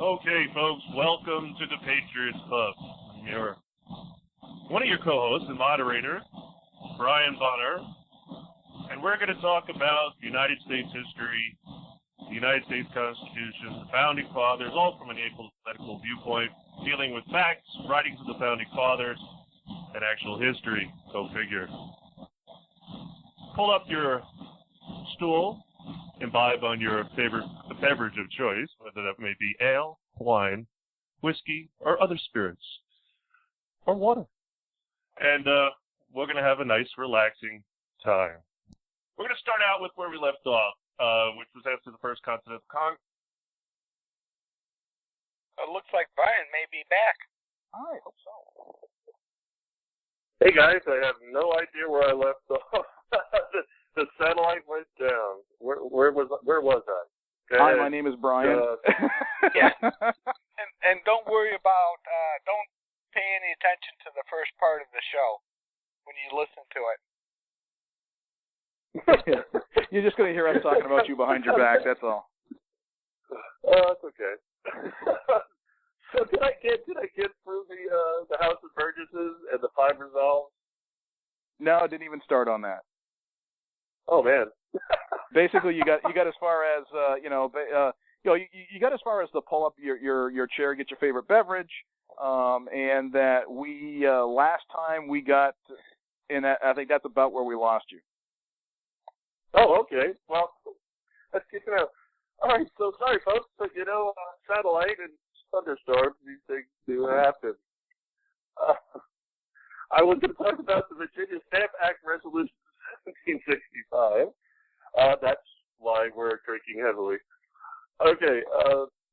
Okay, folks, welcome to the Patriots Pub. I'm one of your co-hosts and moderator, Brian Bonner, and we're going to talk about United States history, the United States Constitution, the Founding Fathers, all from an apolitical viewpoint, dealing with facts, writings of the Founding Fathers, and actual history. Go figure. Pull up your stool, imbibe on your favorite beverage of choice, whether that may be ale, wine, whiskey, or other spirits, or water. And we're going to have a nice, relaxing time. We're going to start out with where we left off, which was after the First Continental Congress. It looks like Brian may be back. I hope so. Hey guys, I have no idea where I left off. The satellite went down. Where was I? Hi, my name is Brian. Yeah. And don't worry about, don't pay any attention to the first part of the show when you listen to it. You're just going to hear us talking about you behind your back, that's all. Oh, that's okay. So did I get through the House of Burgesses and the 5 resolves? No, I didn't even start on that. Oh man. Basically, you got as far as you got as far as to pull up your chair, get your favorite beverage, and that we last time we got, and I think that's about where we lost you. Oh, okay. Well, that's good to know. All right, so sorry, folks, but satellite and thunderstorms, these things do happen. I was going to talk about the Virginia Stamp Act Resolution 1765. That's why we're drinking heavily. Okay,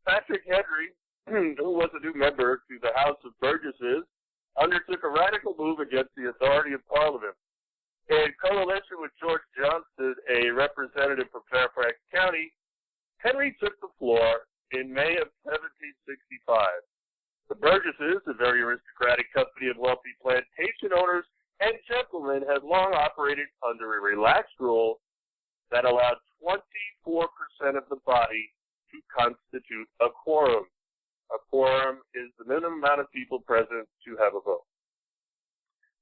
Patrick Henry, who was a new member to the House of Burgesses, undertook a radical move against the authority of Parliament. In coalition with George Johnston, a representative from Fairfax County, Henry took the floor in May of 1765. The Burgesses, a very aristocratic company of wealthy plantation owners and gentlemen, had long operated under a relaxed rule that allowed 24% of the body to constitute a quorum. A quorum is the minimum amount of people present to have a vote.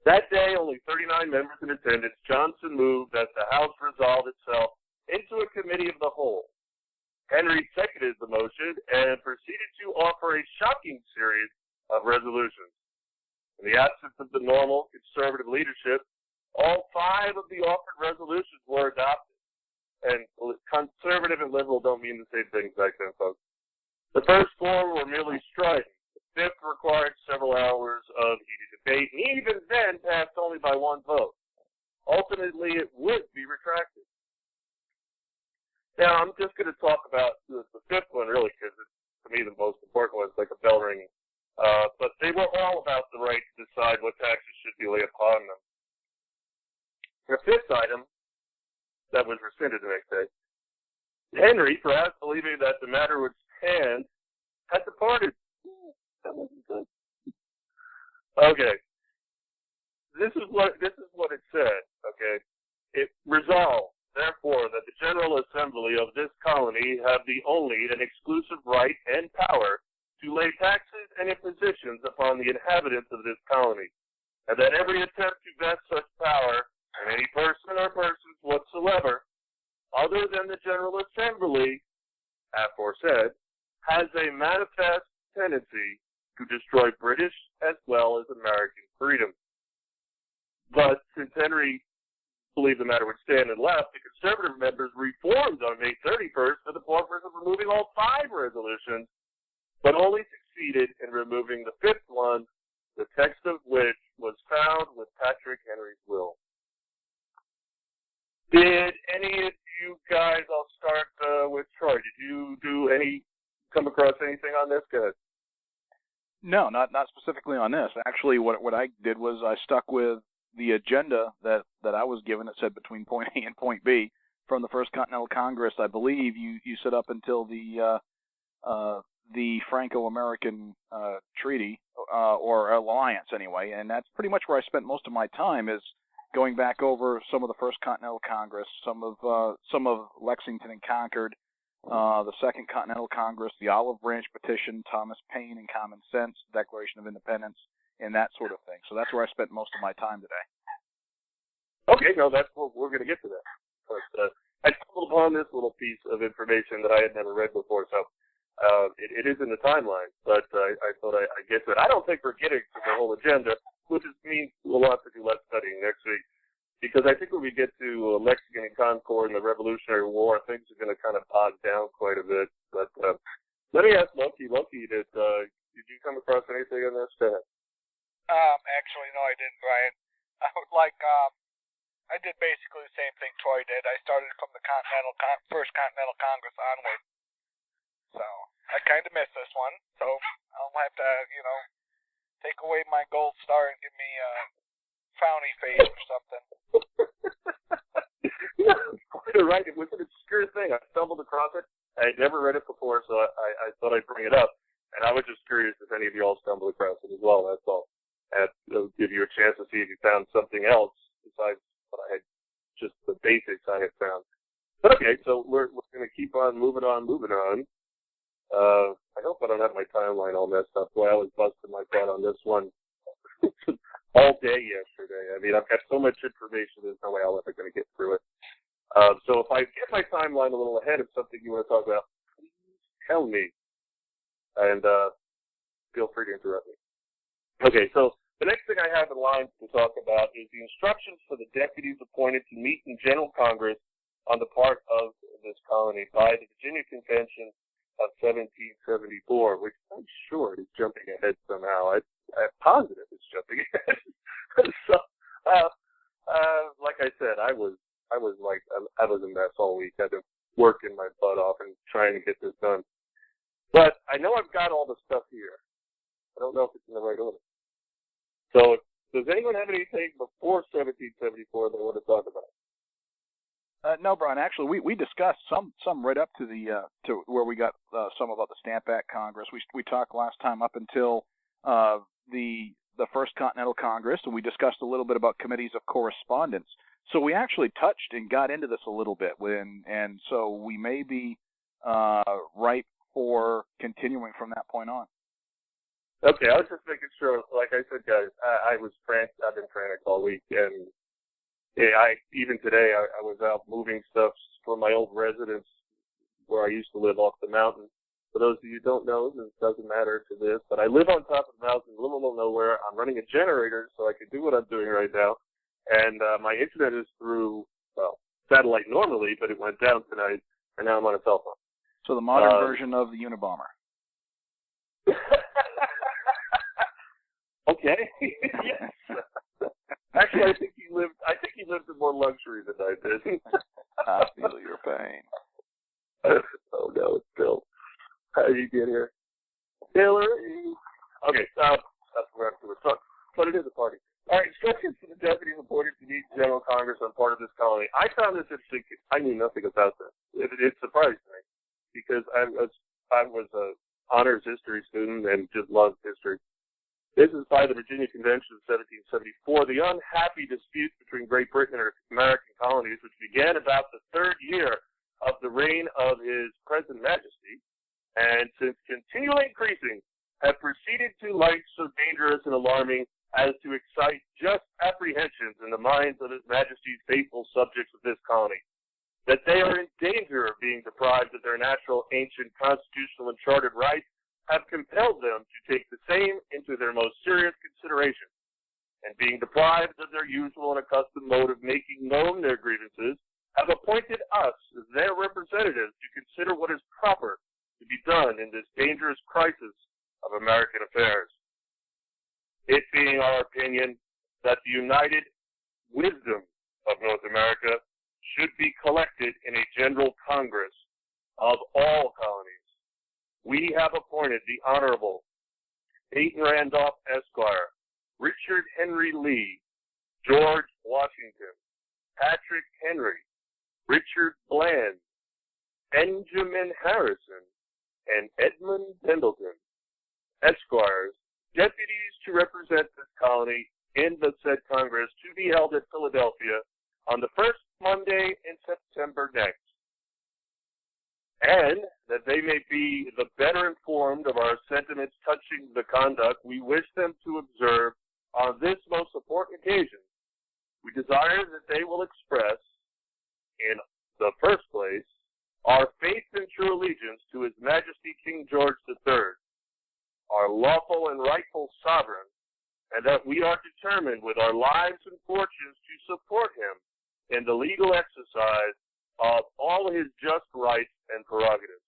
That day, only 39 members in attendance. Johnson moved that the House resolve itself into a committee of the whole. Henry seconded the motion and proceeded to offer a shocking series of resolutions. In the absence of the normal conservative leadership, all 5 of the offered resolutions were adopted. And conservative and liberal don't mean the same things back then, folks. The first 4 were merely strident. The 5th required several hours of heated debate, and even then passed only by 1 vote. Ultimately, it would be retracted. Now, I'm just going to talk about the 5th one, really, because it's, to me, the most important one. It's like a bell ringing. But they were all about the right to decide what taxes should be laid upon them. The 5th item that was rescinded the next day, Henry, perhaps believing that the matter would stand, had departed. That wasn't good. Okay. This is what it said. Okay. It resolved, therefore, that the General Assembly of this colony have the only and exclusive right and power to lay taxes and impositions upon the inhabitants of this colony, and that every attempt to vest such power in any person or persons whatsoever, other than the General Assembly, aforesaid, has a manifest tendency to destroy British as well as American freedom. But since Henry believed the matter would stand and left, the conservative members reformed on May 31st for the purpose of removing all 5 resolutions, but only succeeded in removing the 5th one, the text of which was found with Patrick Henry's will. Did any of you guys, I'll start with Troy, did you come across anything on this? Go ahead. No, not specifically on this. Actually, what I did was I stuck with the agenda that I was given. It said between point A and point B from the First Continental Congress. I believe you set up until the Franco-American treaty or alliance anyway, and that's pretty much where I spent most of my time, is going back over some of the First Continental Congress, some of Lexington and Concord, the Second Continental Congress, the Olive Branch Petition, Thomas Paine and Common Sense, Declaration of Independence, and that sort of thing. So that's where I spent most of my time today. Okay, no, we're going to get to that. But I stumbled upon this little piece of information that I had never read before, so it is in the timeline, but I thought I'd get to it. I don't think we're getting to the whole agenda, which means we'll have to do less studying next week, because I think when we get to Lexington and Concord and the Revolutionary War, things are going to kind of bog down quite a bit. But let me ask Loki. Loki, did you come across anything on this? Go ahead. Actually, no, I didn't, Brian. I did basically the same thing Troy did. I started from the First Continental Congress onward. So, I kind of missed this one. So, I'll have to, take away my gold star and give me a frowny face or something. You're right. It was an obscure thing. I stumbled across it. I had never read it before, so I thought I'd bring it up. And I was just curious if any of you all stumbled across it as well. That's all. And it'll give you a chance to see if you found something else besides what I had, just the basics I had found. But okay, so we're going to keep on moving on. I hope I don't have my timeline all messed up. Boy, I was busting my butt on this one all day yesterday. I mean, I've got so much information, there's no way I'm ever going to get through it. So if I get my timeline a little ahead of something you want to talk about, please tell me. And feel free to interrupt me. Okay, so the next thing I have in line to talk about is the instructions for the deputies appointed to meet in General Congress on the part of this colony by the Virginia Convention of 1774, which I'm sure is jumping ahead somehow. I'm positive it's jumping ahead. So, like I said, I was a mess all week. I had to work my butt off and trying to get this done. But I know I've got all the stuff here. I don't know if it's in the right order. So, does anyone have anything before 1774 they want to talk about? No, Brian. Actually, we discussed some right up to the to where we got some about the Stamp Act Congress. We talked last time up until the First Continental Congress, and we discussed a little bit about committees of correspondence. So we actually touched and got into this a little bit, and so we may be ripe for continuing from that point on. Okay, I was just making sure. Like I said, guys, I've been frantic all week, and even today I was out moving stuff for my old residence where I used to live off the mountain. For those of you who don't know, this doesn't matter to this, but I live on top of the mountain in the middle of nowhere. I'm running a generator so I can do what I'm doing right now, and my internet is through satellite normally, but it went down tonight, and now I'm on a cell phone. So the modern version of the Unabomber. Okay. Yes. Actually, I think he lived in more luxury than I did. I feel your pain. Oh no, it's Bill. How did you get here? Hillary. Okay, that's where I'm going to talk. But it is a party. All right, instructions for the deputies appointed to meet General Congress on part of this colony. I found this interesting. I knew nothing about this. It surprised me because I was a honors history student and just loved history. This is by the Virginia Convention of 1774, the unhappy dispute between Great Britain and her American colonies, which began about the third year of the reign of His present Majesty, and since continually increasing, have proceeded to lengths so dangerous and alarming as to excite just apprehensions in the minds of His Majesty's faithful subjects of this colony, that they are in danger of being deprived of their natural, ancient, constitutional, and chartered rights, have compelled them to take the same into their most serious consideration, and being deprived of their usual and accustomed mode of making known their grievances, have appointed us as their representatives to consider what is proper to be done in this dangerous crisis of American affairs. It being our opinion that the united wisdom of North America should be collected in a general Congress of all colonies, we have appointed the Honorable Peyton Randolph, Esquire, Richard Henry Lee, George Washington, Patrick Henry, Richard Bland, Benjamin Harrison, and Edmund Pendleton, Esquires, deputies to represent this colony in the said Congress to be held at Philadelphia on the first Monday in September next. and that they may be the better informed of our sentiments touching the conduct we wish them to observe on this most important occasion, we desire that they will express, in the first place, our faith and true allegiance to His Majesty King George III, our lawful and rightful sovereign, and that we are determined with our lives and fortunes to support him in the legal exercise of all his just rights and prerogatives.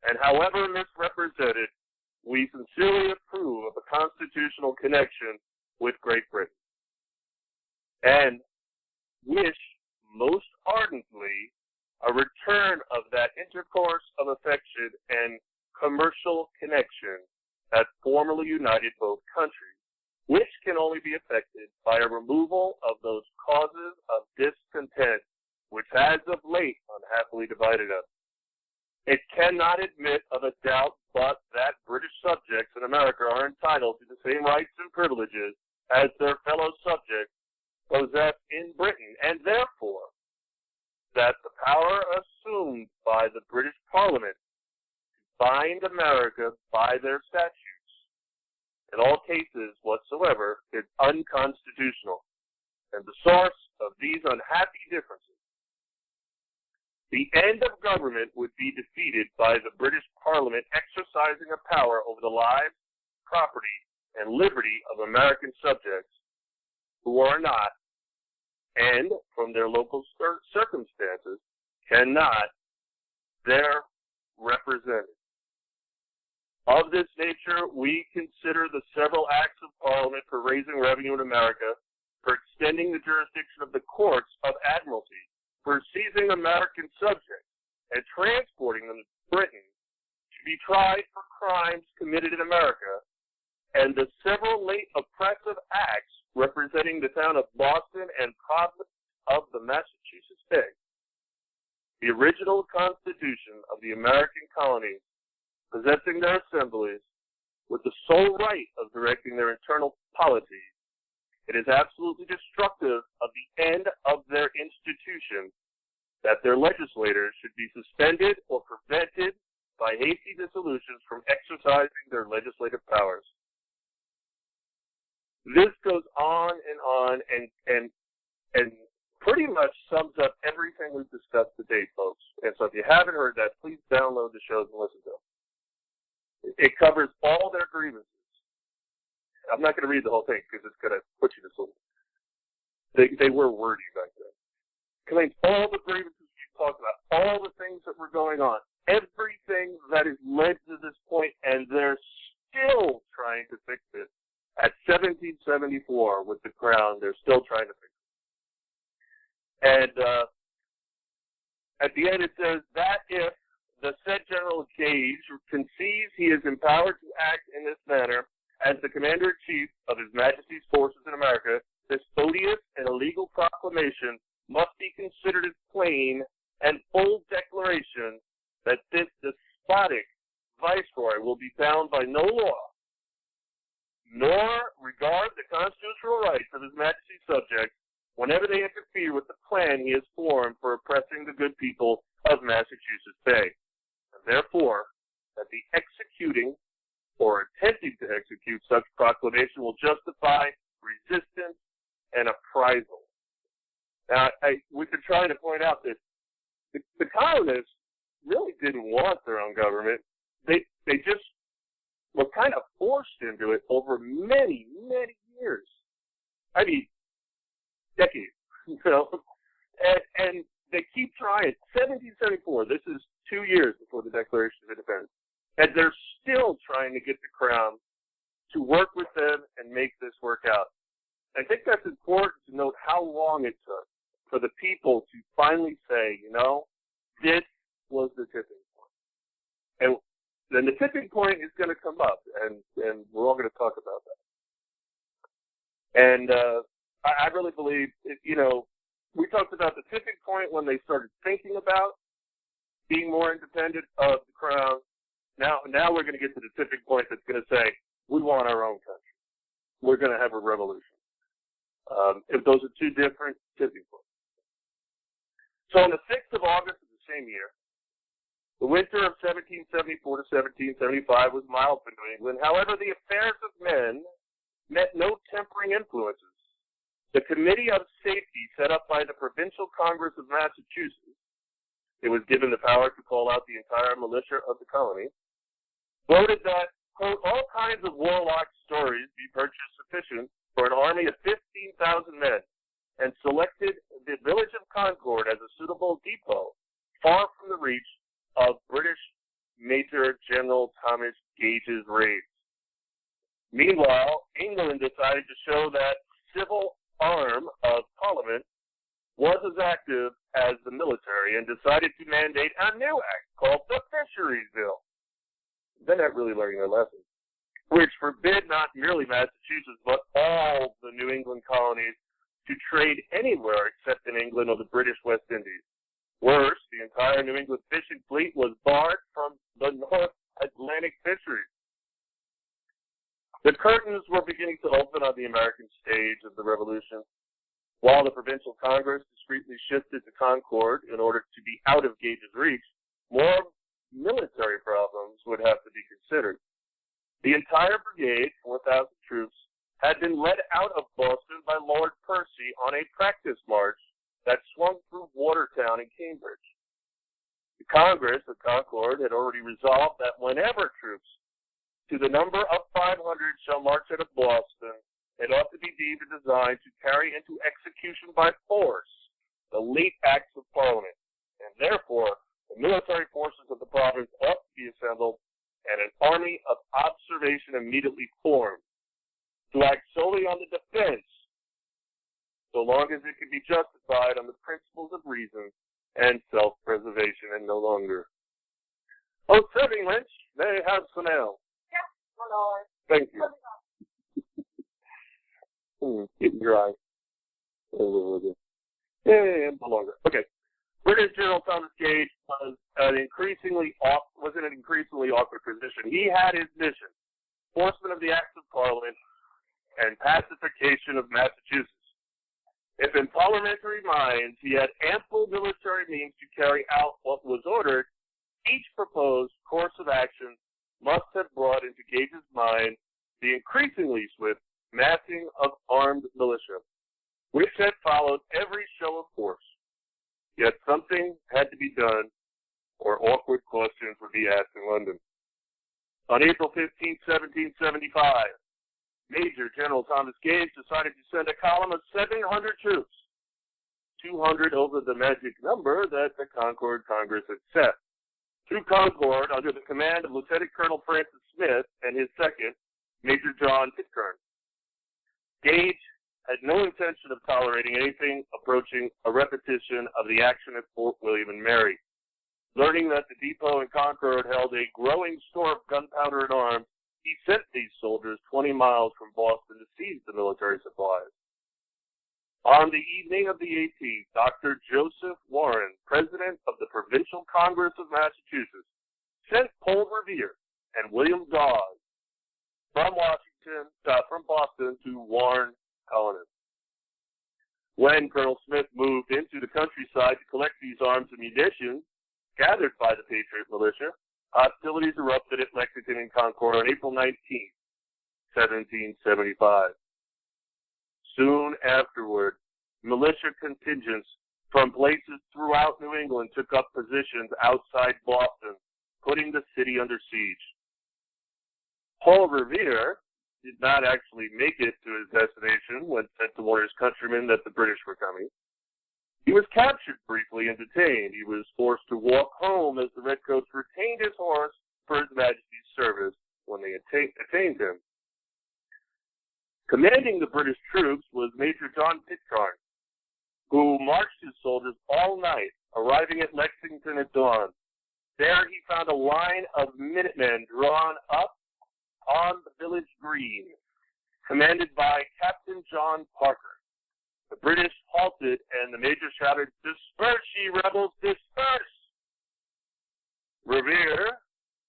And however misrepresented, we sincerely approve of a constitutional connection with Great Britain, and wish most ardently a return of that intercourse of affection and commercial connection that formerly united both countries, which can only be effected by a removal of those causes of discontent which has of late unhappily divided us. It cannot admit of a doubt but that British subjects in America are entitled to the same rights and privileges as their fellow subjects possess in Britain, and therefore that the power assumed by the British Parliament to bind America by their statutes, in all cases whatsoever, is unconstitutional, and the source of these unhappy differences. The end of government would be defeated by the British Parliament exercising a power over the lives, property, and liberty of American subjects who are not, and from their local circumstances, cannot, there represented. Of this nature, we consider the several acts of Parliament for raising revenue in America, for extending the jurisdiction of the courts of admiralty, for seizing American subjects and transporting them to Britain to be tried for crimes committed in America, and the several late oppressive acts representing the town of Boston and province of the Massachusetts Bay. The original Constitution of the American colonies, possessing their assemblies with the sole right of directing their internal polities, it is absolutely destructive of the end of their institution that their legislators should be suspended or prevented by hasty dissolutions from exercising their legislative powers. This goes on and pretty much sums up everything we've discussed today, folks. And so if you haven't heard that, please download the shows and listen to them. It covers all their grievances. I'm not going to read the whole thing because it's going to put you to sleep. They were wordy back then. Claims all the grievances we've talked about, all the things that were going on, everything that has led to this point, and they're still trying to fix it. At 1774, with the Crown, they're still trying to fix it. And at the end it says that if the said General Gage conceives he is empowered to act in this manner as the Commander-in-Chief of His Majesty's forces in America, this odious and illegal proclamation must be considered as plain and full declaration that this despotic Viceroy will be bound by no law, nor regard the constitutional rights of His Majesty's subjects whenever they interfere with the plan he has formed for oppressing the good people of Massachusetts Bay. And therefore, that the executing or attempting to execute such proclamation will justify resistance and appraisal. Now, we've been trying to point out that the colonists really didn't want their own government. They just were kind of forced into it over many, many years. I mean, decades, you know. And they keep trying. 1774, this is 2 years before the Declaration of Independence. And they're still trying to get the Crown to work with them and make this work out. I think that's important to note how long it took for the people to finally say, you know, this was the tipping point. And then the tipping point is going to come up, and we're all going to talk about that. And I really believe, you know, we talked about the tipping point when they started thinking about being more independent of the Crown. Now we're going to get to the tipping point that's going to say, we want our own country. We're going to have a revolution. If those are two different tipping points. So on the 6th of August of the same year, The winter of 1774 to 1775 was mild for New England. However, the affairs of men met no tempering influences. The Committee of Safety set up by the Provincial Congress of Massachusetts, it was given the power to call out the entire militia of the colony, voted that, quote, all kinds of warlock stories be purchased sufficient for an army of 15,000 men, and selected the village of Concord as a suitable depot far from the reach of British Major General Thomas Gage's raids. Meanwhile, England decided to show that civil arm of Parliament was as active as the military and decided to mandate a new act called the Fisheries Bill. They're not really learning their lesson, which forbid not merely Massachusetts, but all the New England colonies to trade anywhere except in England or the British West Indies. Worse, the entire New England fishing fleet was barred from the North Atlantic fisheries. The curtains were beginning to open on the American stage of the Revolution. While the Provincial Congress discreetly shifted to Concord in order to be out of Gage's reach, more military problems would have to be considered. The entire brigade, 4,000 troops, had been led out of Boston by Lord Percy on a practice march that swung through Watertown and Cambridge. The Congress of Concord had already resolved that whenever troops to the number of 500 shall march out of Boston, it ought to be deemed a design to carry into execution by force the late acts of Parliament, and therefore the military forces of the province ought to be assembled and an army of observation immediately formed to act solely on the defense, so long as it can be justified on the principles of reason and self-preservation, and no longer. Oh, serving Lynch, may I have some ale? Yes, $1. Thank you. Getting dry. Yeah, no longer. Okay. British General Thomas Gage was in an increasingly awkward position. He had his mission: enforcement of the Acts of Parliament and pacification of Massachusetts. If in parliamentary minds he had ample military means to carry out what was ordered, each proposed course of action must have brought into Gage's mind the increasingly swift massing of armed militia, which had followed every show of force. Yet something had to be done, or awkward questions would be asked in London. On April 15, 1775, Major General Thomas Gage decided to send a column of 700 troops, 200 over the magic number that the Concord Congress had set, through Concord under the command of Lieutenant Colonel Francis Smith and his second, Major John Pitcairn. Gage had no intention of tolerating anything approaching a repetition of the action at Fort William and Mary. Learning that the depot in Concord held a growing store of gunpowder and arms, he sent these soldiers 20 miles from Boston to seize the military supplies. On the evening of the 18th, Dr. Joseph Warren, president of the Provincial Congress of Massachusetts, sent Paul Revere and William Dawes from Boston to warn colonists. When Colonel Smith moved into the countryside to collect these arms and munitions gathered by the Patriot militia, hostilities erupted at Lexington and Concord on April 19, 1775. Soon afterward, militia contingents from places throughout New England took up positions outside Boston, putting the city under siege. Paul Revere did not actually make it to his destination when sent to warn his countrymen that the British were coming. He was captured briefly and detained. He was forced to walk home as the Redcoats retained his horse for His Majesty's service when they detained him. Commanding the British troops was Major John Pitcairn, who marched his soldiers all night, arriving at Lexington at dawn. There he found a line of Minutemen drawn up on the village green, commanded by Captain John Parker. The British halted, and the major shouted, "Disperse, ye rebels, disperse!" Revere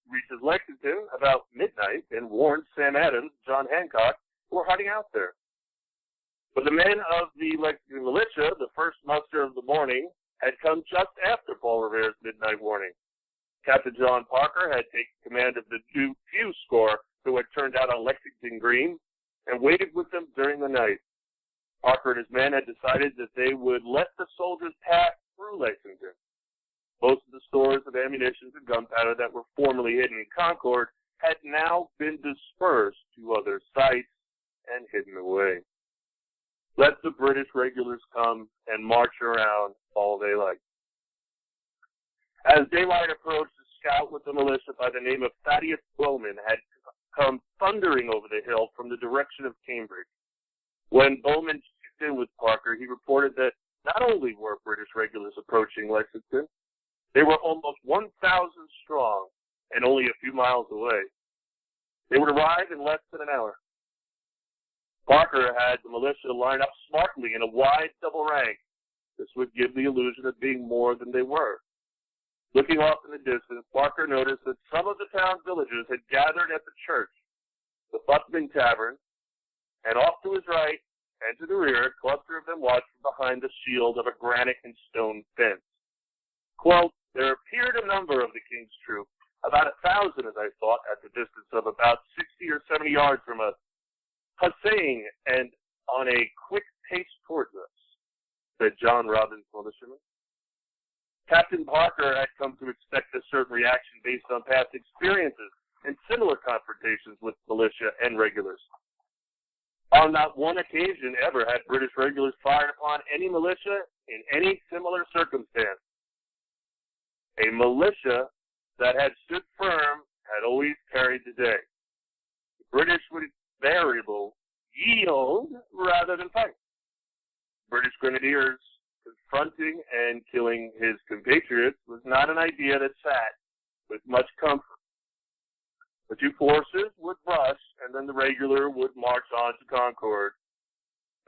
reaches Lexington about midnight and warns Sam Adams and John Hancock, who were hiding out there. But the men of the Lexington militia, the first muster of the morning, had come just after Paul Revere's midnight warning. Captain John Parker had taken command of the few score who had turned out on Lexington Green and waited with them during the night. Parker and his men had decided that they would let the soldiers pass through Lexington. Most of the stores of ammunition and gunpowder that were formerly hidden in Concord had now been dispersed to other sites and hidden away. Let the British regulars come and march around all they liked. As daylight approached, a scout with the militia by the name of Thaddeus Bowman had come thundering over the hill from the direction of Cambridge. When Bowman checked in with Parker, he reported that not only were British regulars approaching Lexington, they were almost 1,000 strong and only a few miles away. They would arrive in less than an hour. Parker had the militia line up smartly in a wide double rank. This would give the illusion of being more than they were. Looking off in the distance, Parker noticed that some of the town villagers had gathered at the church, the Buckman Tavern, and off to his right and to the rear, a cluster of them watched from behind the shield of a granite and stone fence. Quote, there appeared a number of the king's troop, about 1,000 as I thought, at the distance of about 60 or 70 yards from us, hussaying and on a quick pace towards us, said John Robbins, militiaman. Captain Parker had come to expect a certain reaction based on past experiences and similar confrontations with militia and regulars. On not one occasion ever had British regulars fired upon any militia in any similar circumstance. A militia that had stood firm had always carried the day. The British would invariably yield rather than fight. British grenadiers confronting and killing his compatriots was not an idea that sat with much comfort. The two forces would rush, and then the regular would march on to Concord.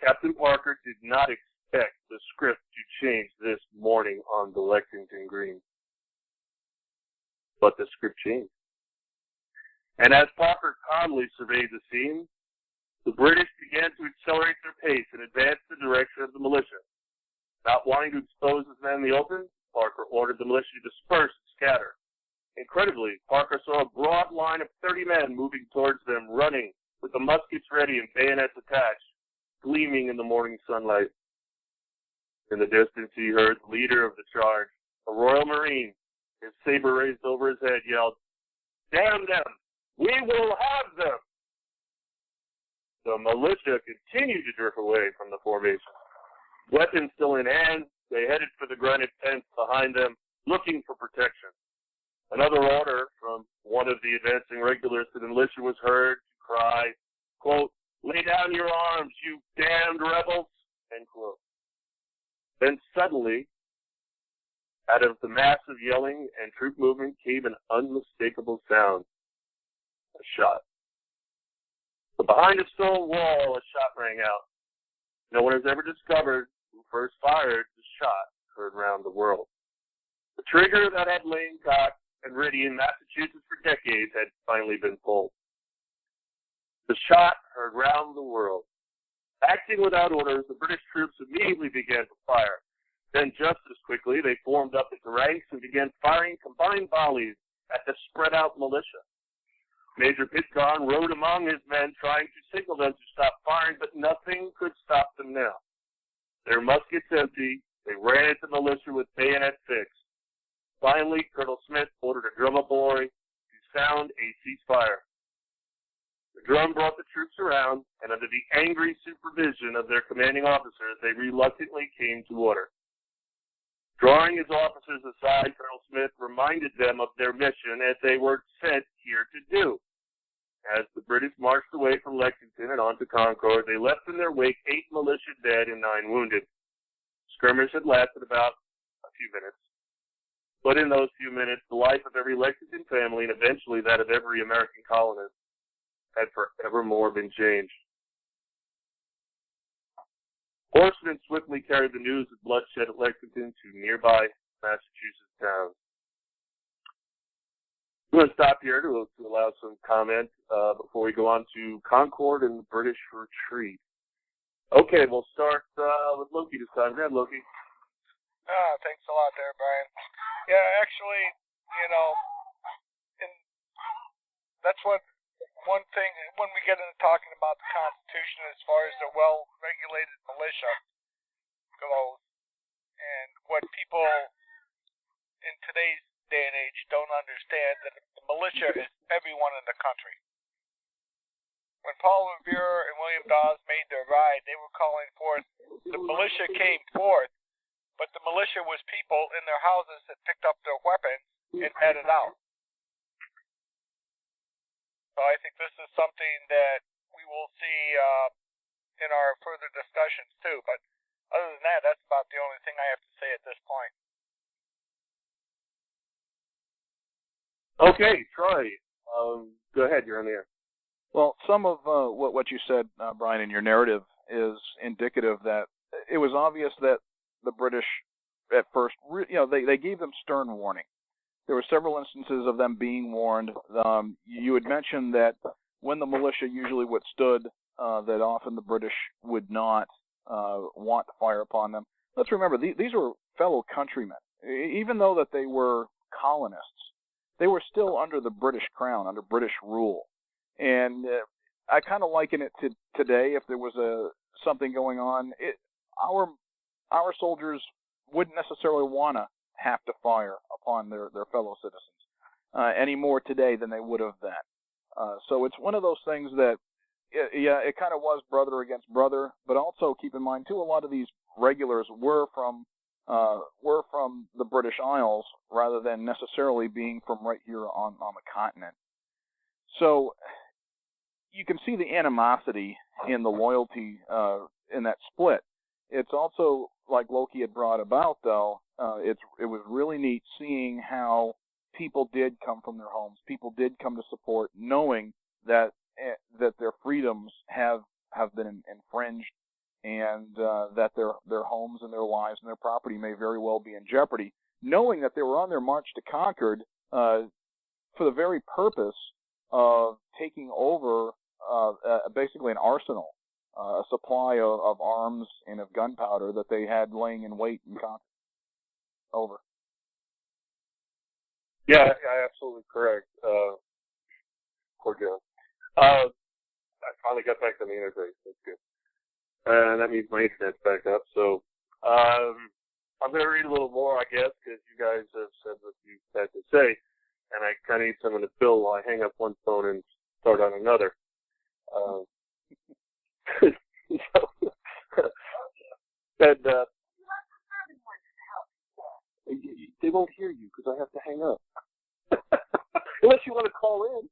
Captain Parker did not expect the script to change this morning on the Lexington Green. But the script changed. And as Parker calmly surveyed the scene, the British began to accelerate their pace and advance in the direction of the militia. Not wanting to expose his men in the open, Parker ordered the militia to disperse and scatter. Incredibly, Parker saw a broad line of 30 men moving towards them, running, with the muskets ready and bayonets attached, gleaming in the morning sunlight. In the distance, he heard the leader of the charge, a Royal Marine, his saber raised over his head, yelled, "Damn them! We will have them!" The militia continued to drift away from the formation. Weapons still in hand, they headed for the granite fence behind them, looking for protection. Another order from one of the advancing regulars to the militia was heard to cry, quote, "Lay down your arms, you damned rebels," end quote. Then suddenly, out of the massive yelling and troop movement came an unmistakable sound. A shot. But behind a stone wall, a shot rang out. No one has ever discovered who first fired the shot heard round the world. The trigger that had lain cocked and ready in Massachusetts for decades had finally been pulled. The shot heard round the world. Acting without orders, the British troops immediately began to fire. Then just as quickly, they formed up into ranks and began firing combined volleys at the spread-out militia. Major Pitcairn rode among his men trying to signal them to stop firing, but nothing could stop them now. Their muskets empty, they ran at the militia with bayonet fixed. Finally, Colonel Smith ordered a drum boy to sound a ceasefire. The drum brought the troops around, and under the angry supervision of their commanding officers, they reluctantly came to order. Drawing his officers aside, Colonel Smith reminded them of their mission as they were sent here to do. As the British marched away from Lexington and on to Concord, they left in their wake 8 militia dead and 9 wounded. Skirmish had lasted about a few minutes. But in those few minutes, the life of every Lexington family and eventually that of every American colonist had forevermore been changed. Horsemen swiftly carried the news of bloodshed at Lexington to nearby Massachusetts towns. I'm going to stop here to allow some comment before we go on to Concord and the British retreat. Okay, we'll start with Loki this time. Go ahead, Loki. Thanks a lot there, Brian. Yeah, actually, and that's one thing when we get into talking about the Constitution as far as the well-regulated militia goes, and what people in today's day and age don't understand, that the militia is everyone in the country. When Paul Revere and William Dawes made their ride, they were calling forth, the militia came forth, but the militia was people in their houses that picked up their weapons and headed out. So I think this is something that we will see in our further discussions too. But other than that, that's about the only thing I have to say at this point. Okay, Troy. Go ahead. You're on the air. Well, some of what you said, Brian, in your narrative is indicative that it was obvious that the British, at first, they gave them stern warning. There were several instances of them being warned. You had mentioned that when the militia usually withstood, that often the British would not want to fire upon them. Let's remember, these were fellow countrymen. Even though that they were colonists, they were still under the British crown, under British rule. And I kind of liken it to today. If there was something going on, our soldiers wouldn't necessarily want to have to fire upon their fellow citizens any more today than they would have then. So it's one of those things that, it kind of was brother against brother. But also keep in mind too, a lot of these regulars were from the British Isles rather than necessarily being from right here on the continent. So you can see the animosity in the loyalty in that split. It's also, like Loki had brought about, though, it was really neat seeing how people did come from their homes. People did come to support, knowing that their freedoms have been infringed, and that their homes and their lives and their property may very well be in jeopardy, knowing that they were on their march to Concord for the very purpose of taking over basically an arsenal, a supply of arms and of gunpowder that they had laying in wait in Concord. Over. Yeah, absolutely correct. Poor John. I finally got back to the interface. That's good. And that means my internet's back up. So I'm going to read a little more, I guess, because you guys have said what you had to say. And I kind of need someone to fill while I hang up one phone and start on another. They won't hear you because I have to hang up. Unless you want to call in.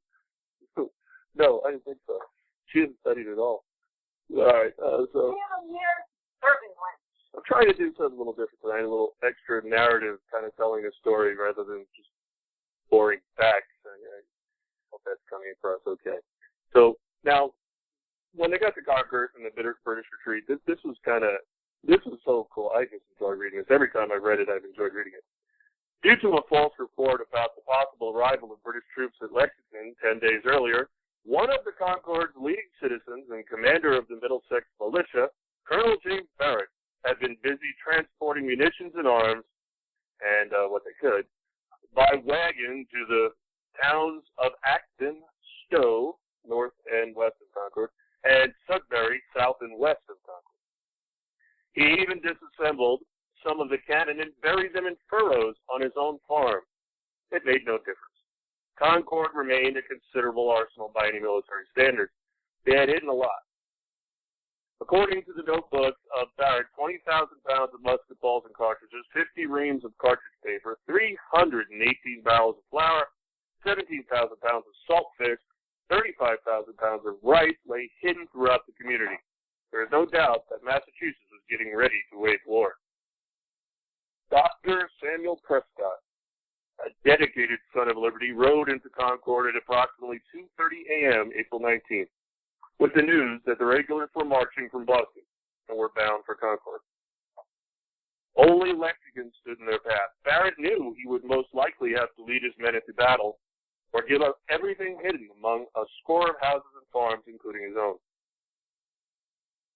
No, I didn't think so. She hasn't studied at all. All right, so I'm trying to do something a little different tonight, a little extra narrative, kind of telling a story rather than just boring facts. I hope that's coming across okay. So now, when they got to Concord and the British retreat, this was so cool. I just enjoy reading this. Every time I read it, I've enjoyed reading it. Due to a false report about the possible arrival of British troops at Lexington 10 days earlier, one of the Concord's leading citizens and commander of the Middlesex militia, Colonel James Barrett, had been busy transporting munitions and arms, and what they could, by wagon to the towns of Acton, Stowe, north and west of Concord, and Sudbury, south and west of Concord. He even disassembled some of the cannon and buried them in furrows on his own farm. It made no difference. Concord remained a considerable arsenal by any military standards. They had hidden a lot. According to the notebooks of Barrett, 20,000 pounds of musket balls and cartridges, 50 reams of cartridge paper, 318 barrels of flour, 17,000 pounds of salt fish, 35,000 pounds of rice lay hidden throughout the community. There is no doubt that Massachusetts was getting ready to wage war. Dr. Samuel Prescott, a dedicated son of liberty, rode into Concord at approximately 2:30 a.m. April 19th, with the news that the regulars were marching from Boston and were bound for Concord. Only Lexington stood in their path. Barrett knew he would most likely have to lead his men into battle or give up everything hidden among a score of houses and farms, including his own.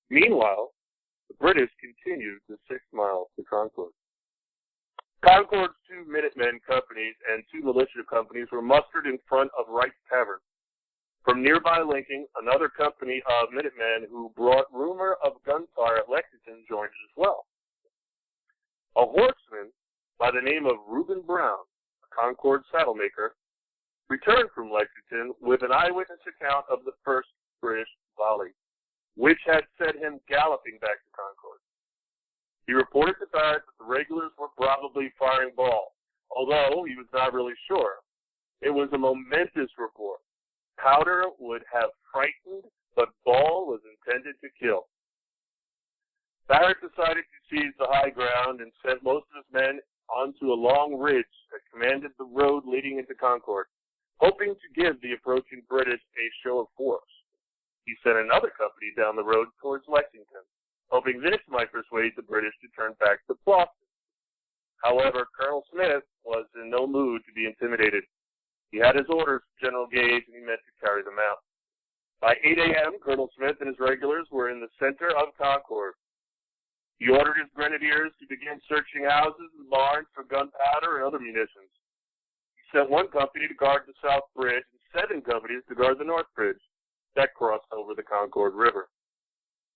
Meanwhile, the British continued the 6 miles to Concord. Concord's 2 Minutemen companies and 2 militia companies were mustered in front of Wright's Tavern. From nearby Lincoln, another company of Minutemen who brought rumor of gunfire at Lexington joined it as well. A horseman by the name of Reuben Brown, a Concord saddlemaker, returned from Lexington with an eyewitness account of the first British volley, which had sent him galloping back to Concord. He reported to Barrett that the regulars were probably firing ball, although he was not really sure. It was a momentous report. Powder would have frightened, but ball was intended to kill. Barrett decided to seize the high ground and sent most of his men onto a long ridge that commanded the road leading into Concord, hoping to give the approaching British a show of force. He sent another company down the road towards Lexington, hoping this might persuade the British to turn back to Boston. However, Colonel Smith was in no mood to be intimidated. He had his orders from General Gage, and he meant to carry them out. By 8 a.m., Colonel Smith and his regulars were in the center of Concord. He ordered his grenadiers to begin searching houses and barns for gunpowder and other munitions. He sent 1 company to guard the South Bridge and 7 companies to guard the North Bridge that crossed over the Concord River.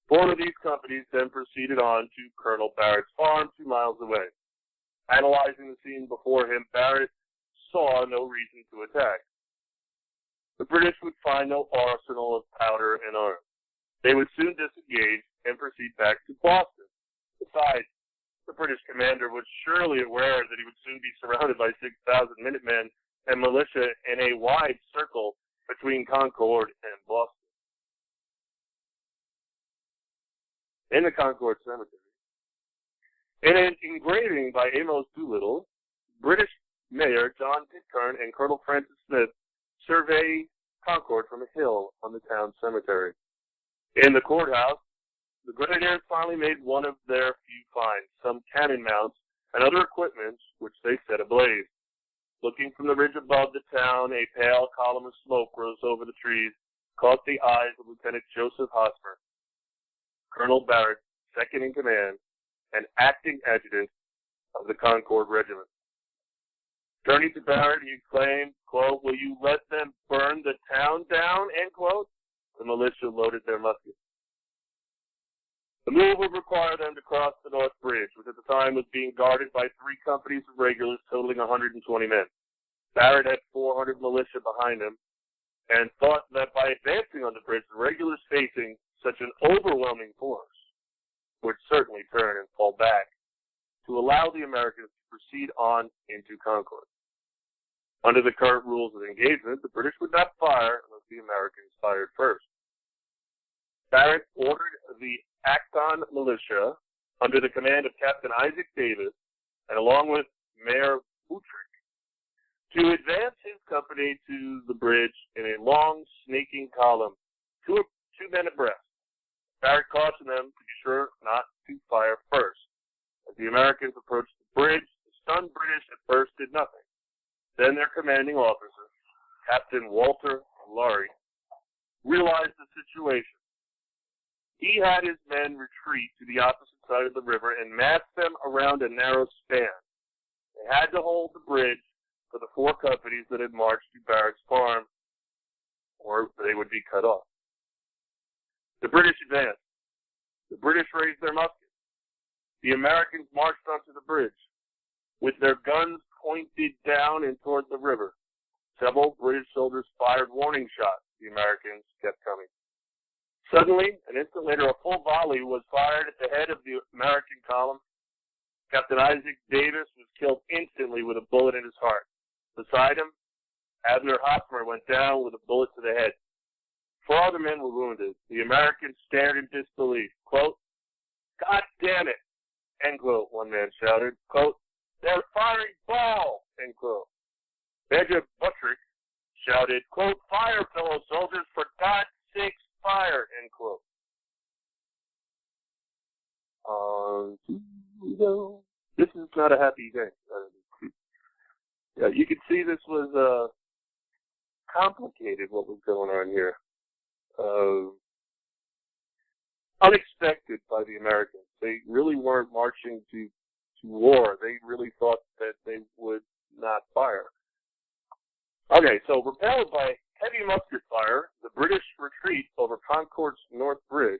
4 of these companies then proceeded on to Colonel Barrett's farm 2 miles away. Analyzing the scene before him, Barrett saw no reason to attack. The British would find no arsenal of powder and arms. They would soon disengage and proceed back to Boston. Besides, the British commander was surely aware that he would soon be surrounded by 6,000 Minutemen and militia in a wide circle between Concord and Boston. In the Concord Cemetery, in an engraving by Amos Doolittle, British Mayor John Pitcairn and Colonel Francis Smith survey Concord from a hill on the town cemetery. In the courthouse, the Grenadiers finally made one of their few finds, some cannon mounts and other equipment which they set ablaze. Looking from the ridge above the town, a pale column of smoke rose over the trees, caught the eyes of Lieutenant Joseph Hosmer, Colonel Barrett, second in command, and acting adjutant of the Concord Regiment. Turning to Barrett, he exclaimed, quote, "Will you let them burn the town down?" End quote. The militia loaded their muskets. The move would require them to cross the North Bridge, which at the time was being guarded by 3 companies of regulars totaling 120 men. Barrett had 400 militia behind him and thought that by advancing on the bridge, the regulars facing such an overwhelming force would certainly turn and fall back to allow the Americans to proceed on into Concord. Under the current rules of engagement, the British would not fire unless the Americans fired first. Barrett ordered the Acton militia, under the command of Captain Isaac Davis, and along with Mayor Buttrick, to advance his company to the bridge in a long, snaking column, 2 men abreast. Barrett cautioned them to be sure not to fire first. As the Americans approached the bridge, the stunned British at first did nothing. Then their commanding officer, Captain Walter Laurie, realized the situation. He had his men retreat to the opposite side of the river and mass them around a narrow span. They had to hold the bridge for the 4 companies that had marched to Barrett's farm, or they would be cut off. The British advanced. The British raised their muskets. The Americans marched onto the bridge, with their guns pointed down and toward the river. Several British soldiers fired warning shots. The Americans kept coming. Suddenly, an instant later, a full volley was fired at the head of the American column. Captain Isaac Davis was killed instantly with a bullet in his heart. Beside him, Abner Hosmer went down with a bullet to the head. 4 other men were wounded. The Americans stared in disbelief. Quote, "God damn it," end quote, one man shouted. Quote, "They're firing ball," end quote. Major Buttrick shouted, quote, "Fire, fellow soldiers, for God's sakes, fire," end quote. This is not a happy day. Yeah, you could see this was complicated, what was going on here. Unexpected by the Americans. They really weren't marching to to war. They really thought that they would not fire. Okay, so repelled by heavy musket fire, the British retreat over Concord's North Bridge.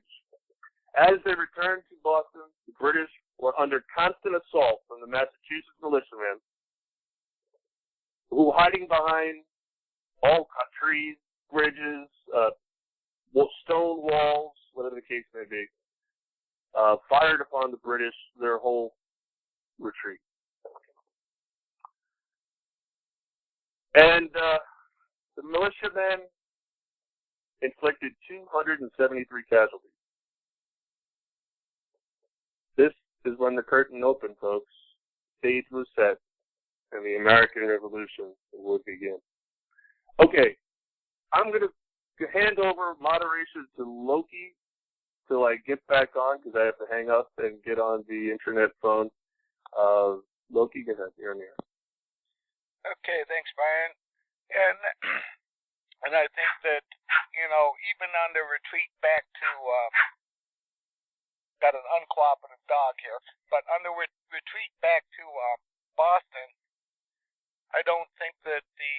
As they returned to Boston, the British were under constant assault from the Massachusetts militiamen, who were hiding behind all trees, bridges, stone walls, whatever the case may be, fired upon the British their whole retreat. And the militiamen inflicted 273 casualties. This is when the curtain opened, folks. Stage was set, and the American Revolution would begin. Okay, I'm going to hand over moderation to Loki till I get back on, because I have to hang up and get on the internet phone. Loki, go ahead. You're on the air. Okay, thanks, Brian. And I think that, even on the retreat back to, got an uncooperative dog here, but on the retreat back to Boston, I don't think that the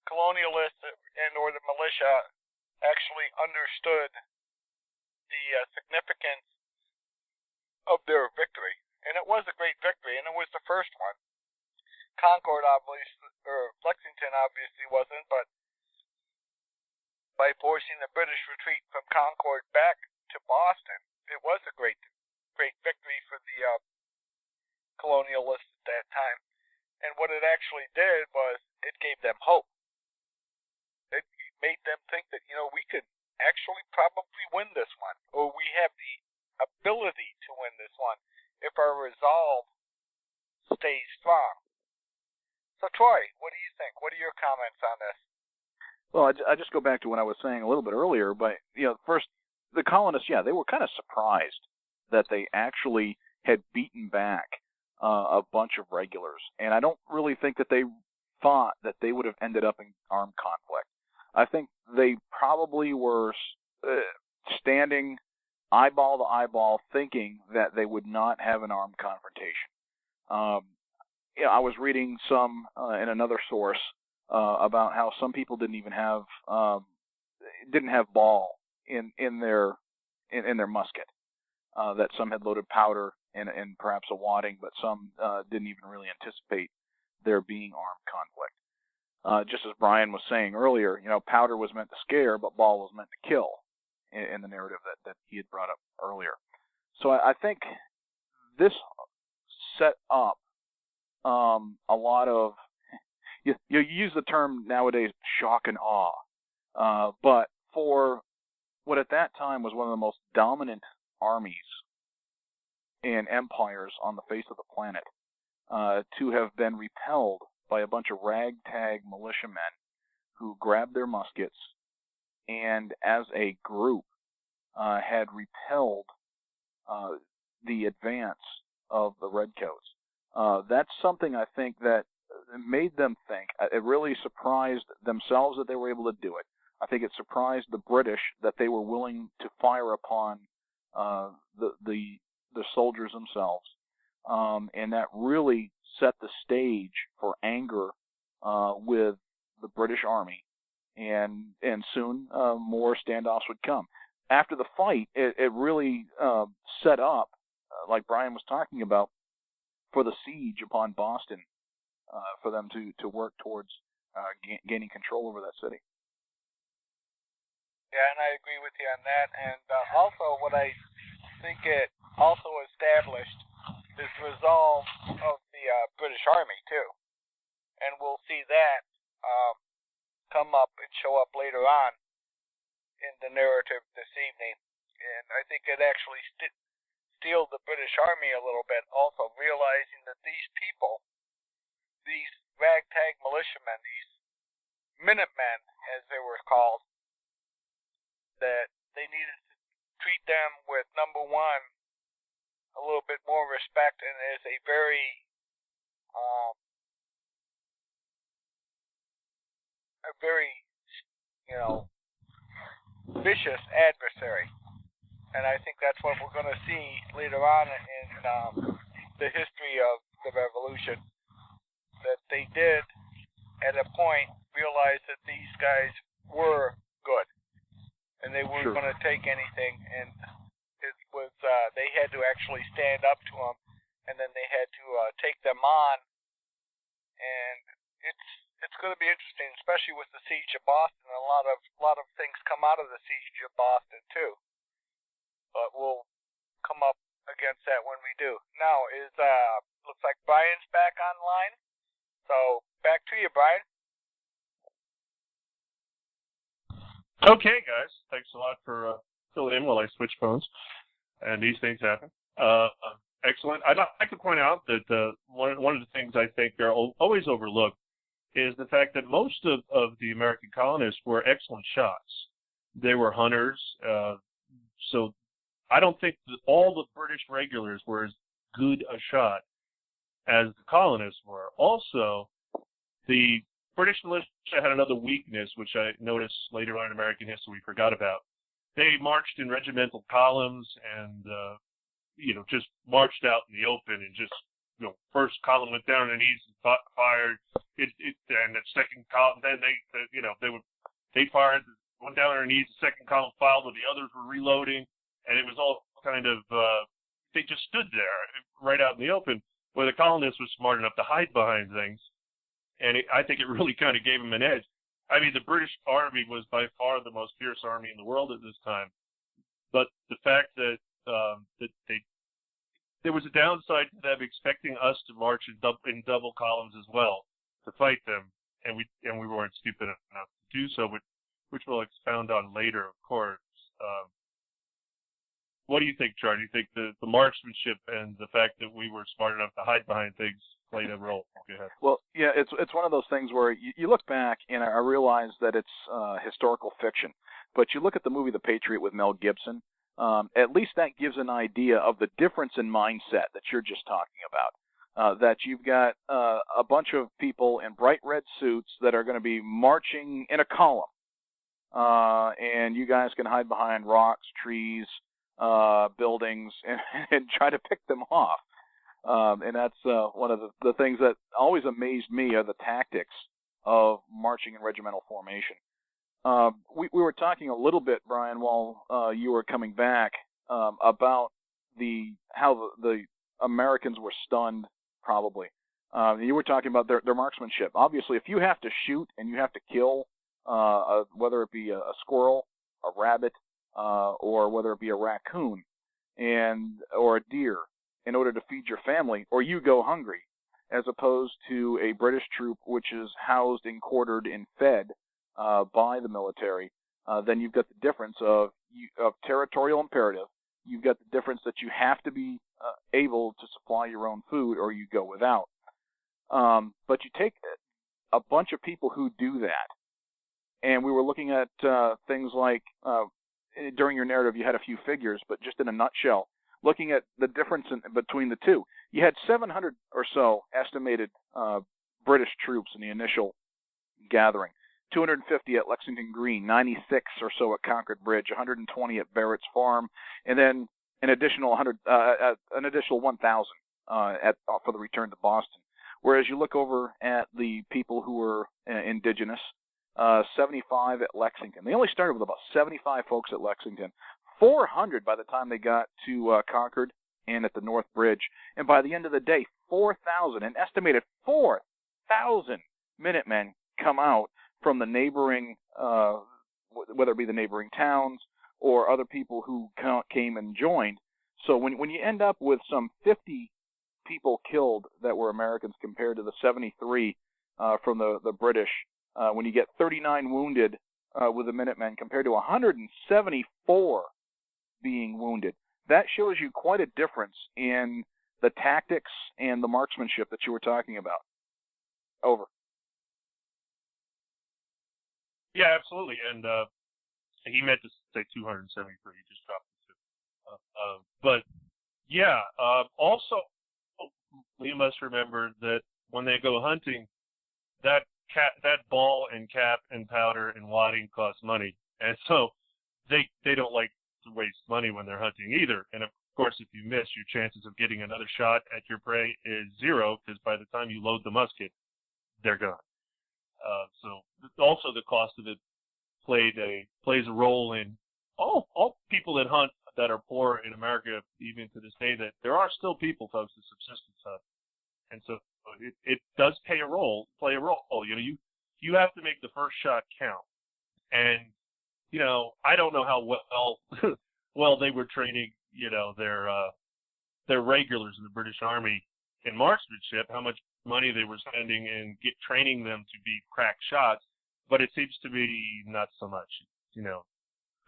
colonialists or the militia actually understood the significance of their victory. And it was a great victory, and it was the first one. Concord, obviously, or Lexington obviously wasn't, but by forcing the British retreat from Concord back to Boston, it was a great victory for the colonialists at that time. And what it actually did was it gave them hope. It made them think that, we could actually probably win this one, or we have the ability to win this one if our resolve stays strong. So, Troy, what do you think? What are your comments on this? Well, I just go back to what I was saying a little bit earlier, but, first, the colonists, they were kind of surprised that they actually had beaten back a bunch of regulars. And I don't really think that they thought that they would have ended up in armed conflict. I think they probably were standing eyeball to eyeball thinking that they would not have an armed confrontation. I was reading some in another source about how some people didn't even have ball in their musket. That some had loaded powder and perhaps a wadding, but some didn't even really anticipate there being armed conflict. Just as Brian was saying earlier, powder was meant to scare, but ball was meant to kill in the narrative that he had brought up earlier. So I think this set up a lot of, you use the term nowadays, shock and awe, but for what at that time was one of the most dominant armies and empires on the face of the planet, to have been repelled by a bunch of ragtag militiamen who grabbed their muskets and as a group had repelled the advance of the redcoats. That's something I think that made them think. It really surprised themselves that they were able to do it. I think it surprised the British that they were willing to fire upon the soldiers themselves, and that really set the stage for anger with the British Army, and soon more standoffs would come. After the fight, it really set up, like Brian was talking about, for the siege upon Boston, for them to work towards gaining control over that city. Yeah, and I agree with you on that. And also what I think it also established is resolve of the British Army, too. And we'll see that come up and show up later on in the narrative this evening. And I think it actually steeled the British Army a little bit, also realizing that these people, these ragtag militiamen, these Minutemen, as they were called, that they needed to treat them with, number one, a little bit more respect, and as a very vicious adversary. And I think that's what we're going to see later on in the history of the revolution, that they did at a point realize that these guys were good and they weren't going to take anything, and it was they had to actually stand up to them, and then they had to take them on, and it's going to be interesting, especially with the siege of Boston. A lot of things come out of the siege of Boston too, but we'll come up against that when we do. Now looks like Brian's back online, so back to you, Brian. Okay, guys. Thanks a lot for filling in while I switch phones, and these things happen. Excellent. I'd like to point out that one of the things I think are always overlooked is the fact that most of the American colonists were excellent shots. They were hunters, so I don't think that all the British regulars were as good a shot as the colonists were. Also, the British militia had another weakness, which I noticed later on in American history we forgot about. They marched in regimental columns and, just marched out in the open and just, first column went down on their knees and fired. And the second column, then they fired, went down on their knees, the second column filed where the others were reloading, and it was all kind of, they just stood there right out in the open, where the colonists were smart enough to hide behind things. And I think it really kind of gave them an edge. I mean, the British Army was by far the most fierce army in the world at this time. But the fact that there was a downside to them expecting us to march in double columns as well to fight them, and we weren't stupid enough to do so, which we'll expound on later, of course. What do you think, Char? Do you think the marksmanship and the fact that we were smart enough to hide behind things played a role? Go ahead. Well, yeah, it's one of those things where you look back and I realize that it's historical fiction, but you look at the movie The Patriot with Mel Gibson, at least that gives an idea of the difference in mindset that you're just talking about. That you've got a bunch of people in bright red suits that are going to be marching in a column, and you guys can hide behind rocks, trees, buildings, and try to pick them off. And that's one of the things that always amazed me are the tactics of marching in regimental formation. We were talking a little bit, Brian, while you were coming back, about how the Americans were stunned, probably. You were talking about their marksmanship. Obviously, if you have to shoot and you have to kill, whether it be a squirrel, a rabbit, or whether it be a raccoon, or a deer, in order to feed your family, or you go hungry, as opposed to a British troop which is housed and quartered and fed by the military, then you've got the difference of territorial imperative. You've got the difference that you have to be able to supply your own food or you go without. But you take a bunch of people who do that, and we were looking at things like, during your narrative you had a few figures, but just in a nutshell, looking at the difference between the two. You had 700 or so estimated British troops in the initial gathering. 250 at Lexington Green, 96 or so at Concord Bridge, 120 at Barrett's Farm, and then an additional 1,000 for the return to Boston. Whereas you look over at the people who were indigenous, 75 at Lexington. They only started with about 75 folks at Lexington, 400 by the time they got to Concord and at the North Bridge, and by the end of the day, 4,000, an estimated 4,000 Minutemen come out from the neighboring, whether it be the neighboring towns or other people who came and joined. So when you end up with some 50 people killed that were Americans compared to the 73 from the British, when you get 39 wounded with the Minutemen compared to 174 being wounded, that shows you quite a difference in the tactics and the marksmanship that you were talking about. Over. Yeah, absolutely. And he meant to say 273. He just dropped the 2. But yeah, also we must remember that when they go hunting, that ball and cap and powder and wadding costs money, and so they don't like to waste money when they're hunting either. And Of course, if you miss, your chances of getting another shot at your prey is zero, because by the time you load the musket, they're gone. So also the cost of it plays a role in all people that hunt that are poor in America, even to this day, that there are still people, folks, that subsistence hunt. And so it does play a role. You know, you have to make the first shot count. And, you know, I don't know how well they were training, you know, their regulars in the British Army in marksmanship, how much money they were spending in training them to be crack shots, but it seems to be not so much. You know,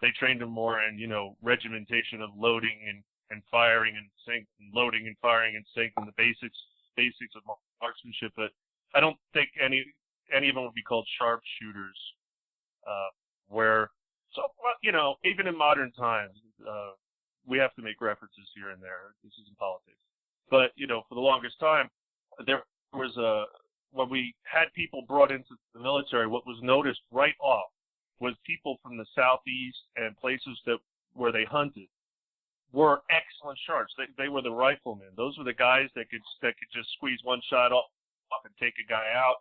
they trained them more in, you know, regimentation of loading and firing and sink, and loading and firing and sink, and the basics of marksmanship. But I don't think any of them would be called sharpshooters. You know, even in modern times, we have to make references here and there. This isn't politics. But, you know, for the longest time, there was when we had people brought into the military, what was noticed right off was people from the southeast and places where they hunted were excellent shots. They were the riflemen. Those were the guys that could just squeeze one shot off and take a guy out.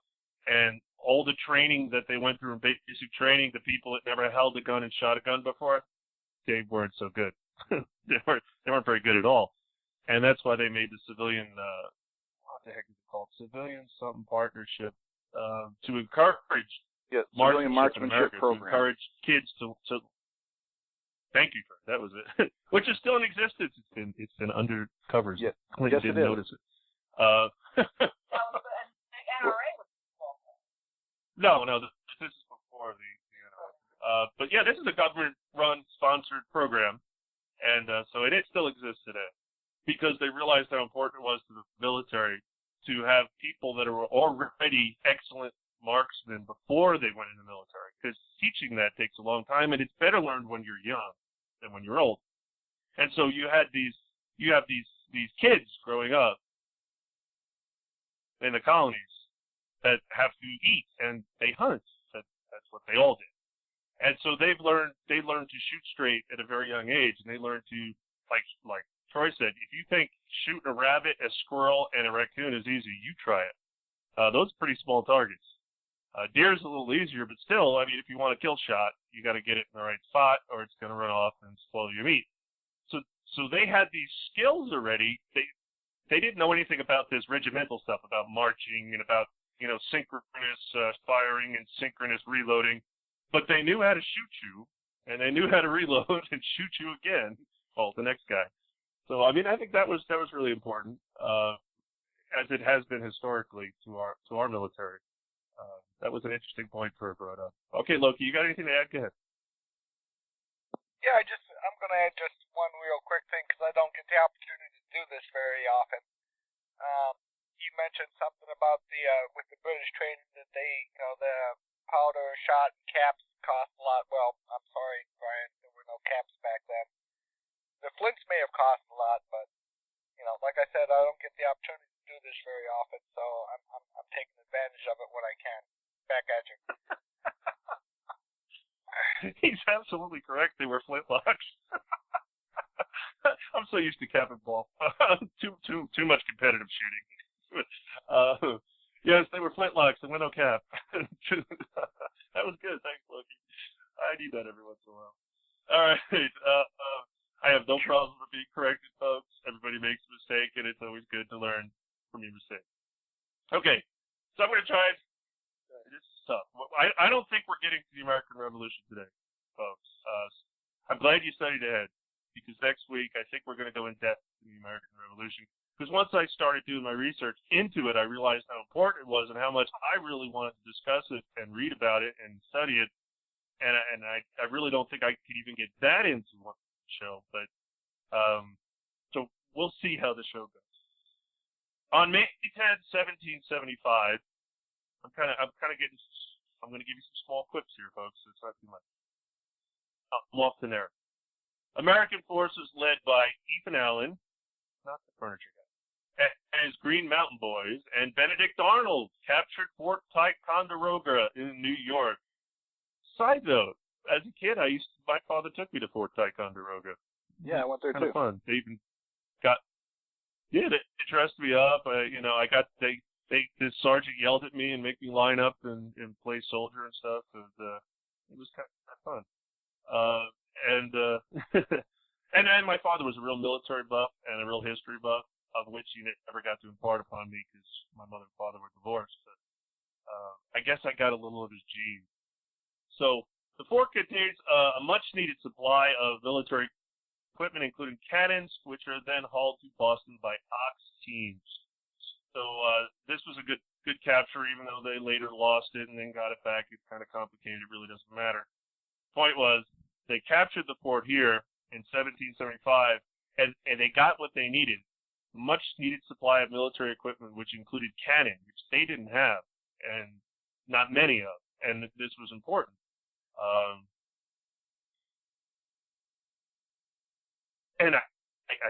And all the training that they went through in basic training, the people that never held a gun and shot a gun before, they weren't so good. They weren't very good at all. And that's why they made the civilian, what the heck is it called? Civilian something partnership, to encourage civilian marksmanship program. To encourage kids to thank you, Kurt. That was it. Which is still in existence. It's been under covers. Yes, Clinton didn't notice it. No, this is before the NRA. But yeah, this is a government-run, sponsored program, and so it still exists today, because they realized how important it was to the military to have people that are already excellent marksmen before they went in the military, because teaching that takes a long time, and it's better learned when you're young than when you're old. And so you have these kids growing up in the colonies that have to eat, and they hunt. That's what they all did. And so they learned to shoot straight at a very young age, and they learned to, like Troy said, if you think shooting a rabbit, a squirrel, and a raccoon is easy, you try it. Those are pretty small targets. Deer's a little easier, but still, I mean, if you want a kill shot, you got to get it in the right spot, or it's going to run off and spoil your meat. So they had these skills already. They didn't know anything about this regimental stuff, about marching and about, you know, synchronous firing and synchronous reloading, but they knew how to shoot you, and they knew how to reload and shoot you again. Well, the next guy. So I mean, I think that was really important, as it has been historically to our military. That was an interesting point Kurt brought up. Okay, Loki, you got anything to add? Go ahead. Yeah, I'm going to add just one real quick thing, because I don't get the opportunity to do this very often. You mentioned something about with the British training that they, you know, the powder, shot, and caps cost a lot. Well, I'm sorry, Brian, there were no caps back then. The flints may have cost a lot, but, you know, like I said, I don't get the opportunity to do this very often, so I'm taking advantage of it when I can. Back at you. He's absolutely correct. They were flintlocks. I'm so used to cap and ball. Too much competitive shooting. Yes, they were flintlocks and with no cap. That was good. Thanks, Loki. I need that every once in a while. All right. I have no problem with being corrected, folks. Everybody makes a mistake, and it's always good to learn from your mistakes. Okay, so I'm going to try it. This is tough. I don't think we're getting to the American Revolution today, folks. I'm glad you studied ahead, because next week I think we're going to go in depth in the American Revolution. Because once I started doing my research into it, I realized how important it was and how much I really wanted to discuss it and read about it and study it. And I really don't think I could even get that into one show. But so we'll see how the show goes. On May 10th, 1775. I'm going to give you some small quips here, folks, so it's not too much. I'm off to narrative. American forces led by Ethan Allen, not the furniture guy, and his Green Mountain Boys, and Benedict Arnold captured Fort Ticonderoga in New York. Side note, as a kid, my father took me to Fort Ticonderoga. Yeah, I went there too. Kind of fun. got they dressed me up. I got this sergeant yelled at me and make me line up and play soldier and stuff. And it was kind of fun. And and then my father was a real military buff and a real history buff, of which he never got to impart upon me because my mother and father were divorced. But I guess I got a little of his genes. So the fort contains a much-needed supply of military equipment, including cannons, which are then hauled to Boston by ox teams. So this was a good capture, even though they later lost it and then got it back. It's kind of complicated. It really doesn't matter. Point was, they captured the fort here in 1775, and they got what they needed, much-needed supply of military equipment, which included cannon, which they didn't have, and not many of, and this was important. And I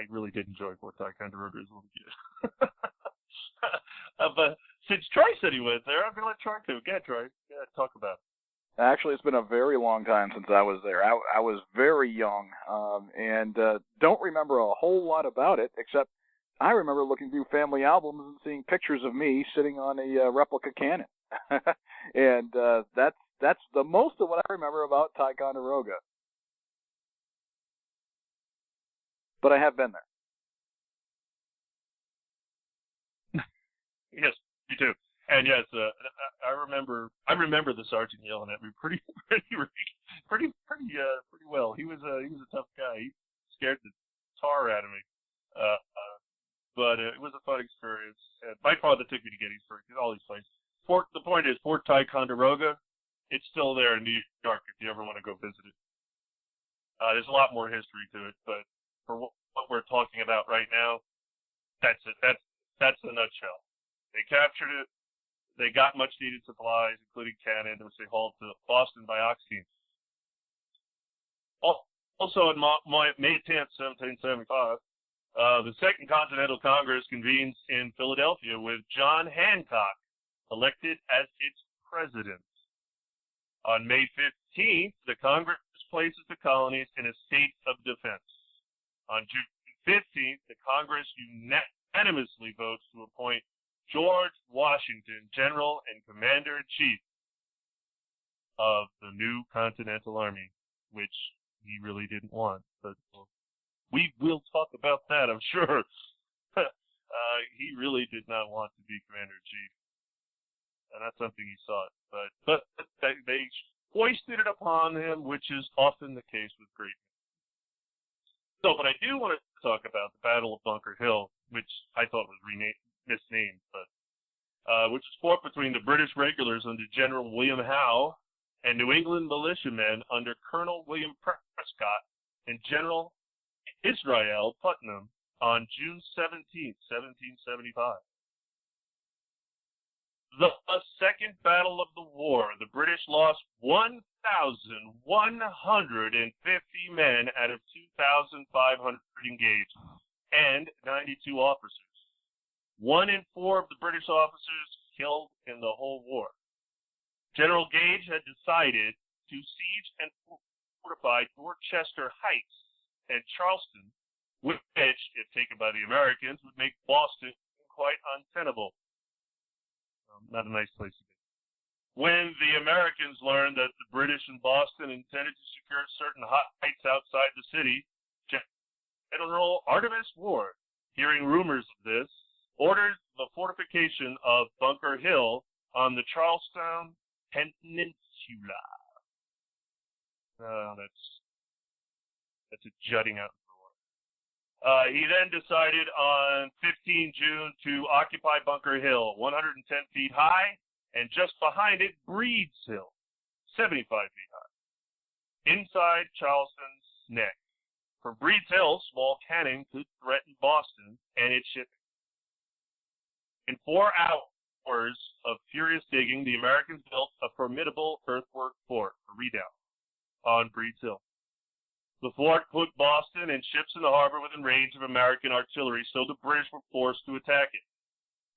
really did enjoy Fort Ticonderoga as a little kid. But since Troy said he went there, I'm going to let Troy go. Go ahead, Troy. Yeah, talk about it. Actually, it's been a very long time since I was there. I was very young and don't remember a whole lot about it, except I remember looking through family albums and seeing pictures of me sitting on a replica cannon. And that's the most of what I remember about Ticonderoga. But I have been there. Yes, me too. And yes, I remember the sergeant yelling at me pretty well. He was a tough guy. He scared the tar out of me. But it was a fun experience. My father took me to Gettysburg, all these places. The point is, Fort Ticonderoga, it's still there in New York if you ever want to go visit it. There's a lot more history to it, but for what we're talking about right now, that's it. That's the nutshell. They captured it. They got much-needed supplies, including cannon, which they hauled to Boston by ox teams. Also, on May 10th, 1775, the Second Continental Congress convenes in Philadelphia with John Hancock elected as its president. On May 15th, the Congress places the colonies in a state of defense. On June 15th, the Congress unanimously votes to appoint George Washington, General and Commander-in-Chief of the new Continental Army, which he really didn't want. But we will talk about that, I'm sure. He really did not want to be Commander-in-Chief, and that's something he sought. But they hoisted it upon him, which is often the case with great men. So, but I do want to talk about the Battle of Bunker Hill, which I thought was misnamed, but which was fought between the British regulars under General William Howe and New England militiamen under Colonel William Prescott and General Israel Putnam on June 17, 1775. The second battle of the war, the British lost 1,150 men out of 2,500 engaged and 92 officers. 1 in 4 of the British officers killed in the whole war. General Gage had decided to siege and fortify Dorchester Heights and Charleston, which, if taken by the Americans, would make Boston quite untenable. Not a nice place to be. When the Americans learned that the British in Boston intended to secure certain heights outside the city, General Artemus Ward, hearing rumors of this, ordered the fortification of Bunker Hill on the Charlestown Peninsula. That's a jutting out of the water. He then decided on 15 June to occupy Bunker Hill, 110 feet high, and just behind it, Breed's Hill, 75 feet high, inside Charleston's neck. From Breed's Hill, small cannon could threaten Boston and its shipping. In 4 hours of furious digging, the Americans built a formidable earthwork fort, a redoubt, on Breed's Hill. The fort put Boston and ships in the harbor within range of American artillery, so the British were forced to attack it.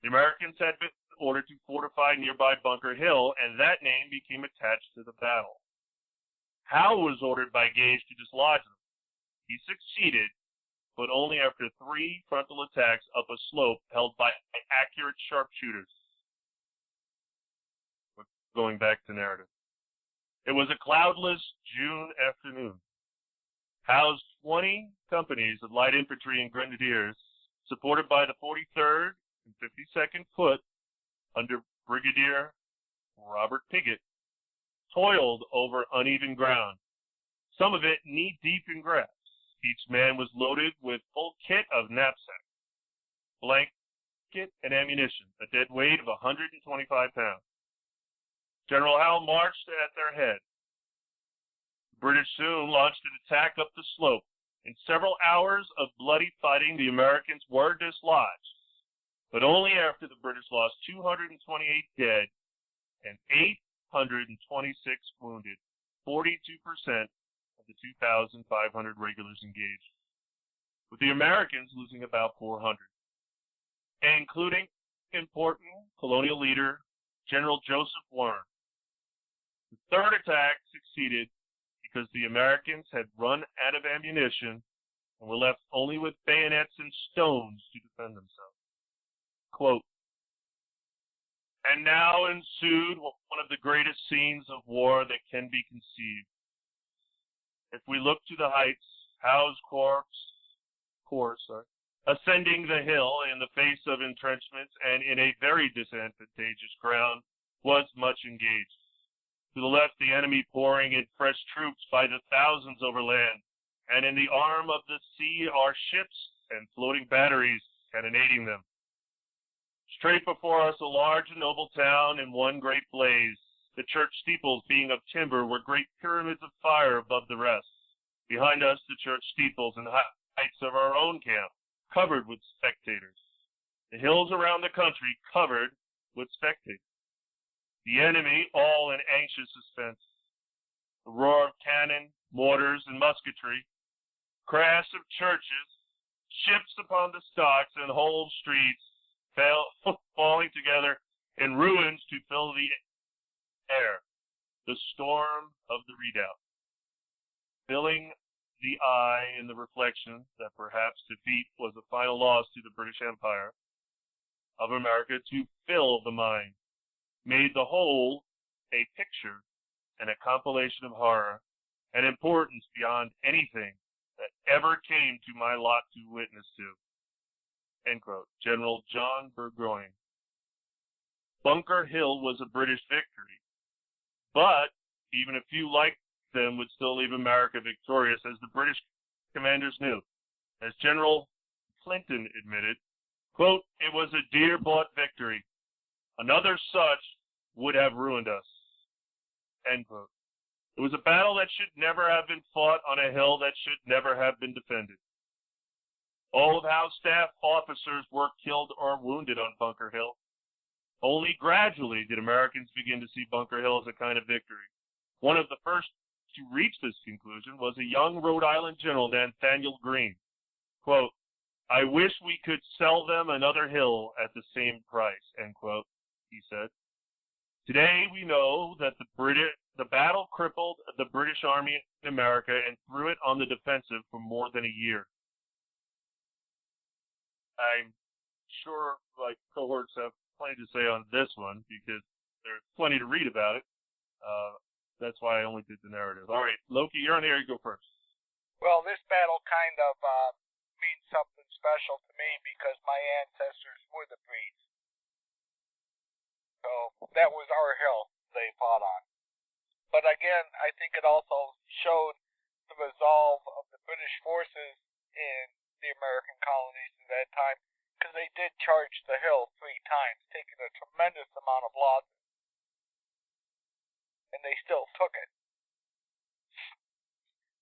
The Americans had been ordered to fortify nearby Bunker Hill, and that name became attached to the battle. Howe was ordered by Gage to dislodge them. He succeeded, but only after 3 frontal attacks up a slope held by accurate sharpshooters. Going back to narrative. It was a cloudless June afternoon. Housed 20 companies of light infantry and grenadiers, supported by the 43rd and 52nd Foot under Brigadier Robert Piggott, toiled over uneven ground, some of it knee-deep in grass. Each man was loaded with full kit of knapsack, blanket, and ammunition, a dead weight of 125 pounds. General Howe marched at their head. The British soon launched an attack up the slope. In several hours of bloody fighting, the Americans were dislodged, but only after the British lost 228 dead and 826 wounded, 42% of the 2,500 regulars engaged, with the Americans losing about 400, including important colonial leader General Joseph Warren. The third attack succeeded because the Americans had run out of ammunition and were left only with bayonets and stones to defend themselves. Quote, and now ensued one of the greatest scenes of war that can be conceived. If we look to the heights, Howe's corps, ascending the hill in the face of entrenchments and in a very disadvantageous ground, was much engaged. To the left, the enemy pouring in fresh troops by the thousands over land, and in the arm of the sea are ships and floating batteries cannonading them. Straight before us, a large and noble town in one great blaze. The church steeples, being of timber, were great pyramids of fire above the rest. Behind us, the church steeples and heights of our own camp, covered with spectators. The hills around the country covered with spectators. The enemy, all in anxious suspense. The roar of cannon, mortars, and musketry, crash of churches, ships upon the stocks, and whole streets falling together in ruins to fill the air. The storm of the redoubt, filling the eye in the reflection that perhaps defeat was a final loss to the British Empire of America, to fill the mind, made the whole a picture and a compilation of horror and importance beyond anything that ever came to my lot to witness to. End quote. General John Burgoyne. Bunker Hill was a British victory, but even a few like them would still leave America victorious, as the British commanders knew. As General Clinton admitted, quote, it was a dear-bought victory. Another such would have ruined us. End quote. It was a battle that should never have been fought on a hill that should never have been defended. All of Howe's staff officers were killed or wounded on Bunker Hill. Only gradually did Americans begin to see Bunker Hill as a kind of victory. One of the first to reach this conclusion was a young Rhode Island general, Nathaniel Greene. Quote, I wish we could sell them another hill at the same price, end quote, he said. Today we know that the battle crippled the British Army in America and threw it on the defensive for more than a year. I'm sure my cohorts have plenty to say on this one because there's plenty to read about it. That's why I only did the narrative. All right, Loki, you're on the air. You go first. Well, this battle kind of means something special to me because my ancestors were the Breeds. So that was our hill they fought on. But again, I think it also showed the resolve of the British forces in the American colonies at that time, because they did charge the hill 3 times, taking a tremendous amount of losses, and they still took it.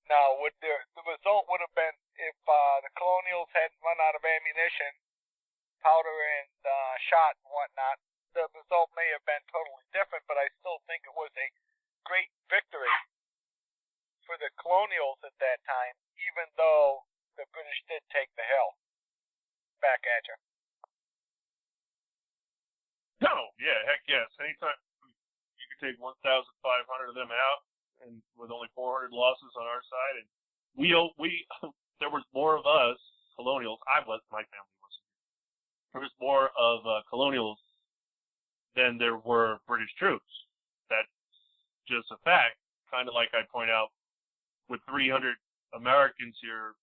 Now, the result would have been if the colonials hadn't run out of ammunition, powder, and shot and whatnot, the result may have been totally different, but I still think it was a great victory for the colonials at that time, even though the British did take the hill. Back at you. No, yeah, heck yes. Anytime you could take 1,500 of them out, and with only 400 losses on our side, and we there was more of us colonials. My family wasn't. There was more of colonials than there were British troops. That's just a fact. Kind of like I point out, with 300 Americans here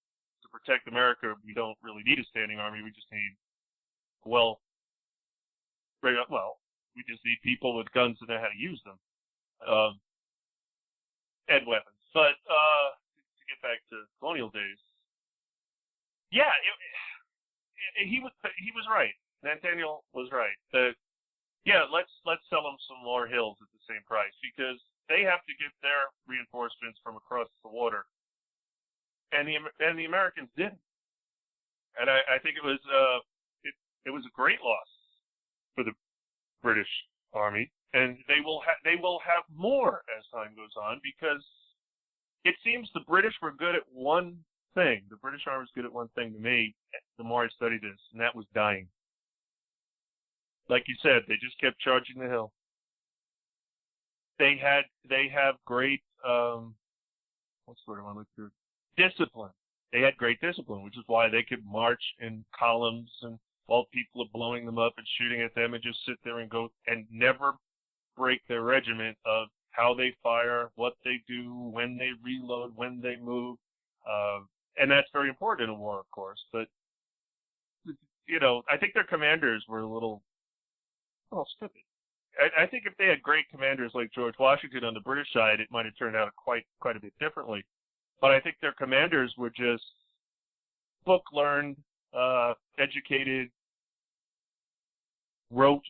to protect America, we don't really need a standing army. We just need, we just need people with guns that know how to use them, and weapons. But to get back to colonial days, yeah, he was right. Nathaniel was right. Let's sell them some more hills at the same price, because they have to get their reinforcements from across the water, and the Americans didn't. And I think it was a great loss for the British Army, and they will have more as time goes on, because it seems the British were good at one thing. The British Army was good at one thing to me, the more I studied this, and that was dying. Like you said, they just kept charging the hill. They have great what's the word I want to look through? Discipline. They had great discipline, which is why they could march in columns and while people are blowing them up and shooting at them, and just sit there and go and never break their regiment of how they fire, what they do, when they reload, when they move. And that's very important in a war, of course. But, I think their commanders were a little stupid. I think if they had great commanders like George Washington on the British side, it might have turned out quite a bit differently. But I think their commanders were just book-learned, educated, wrote,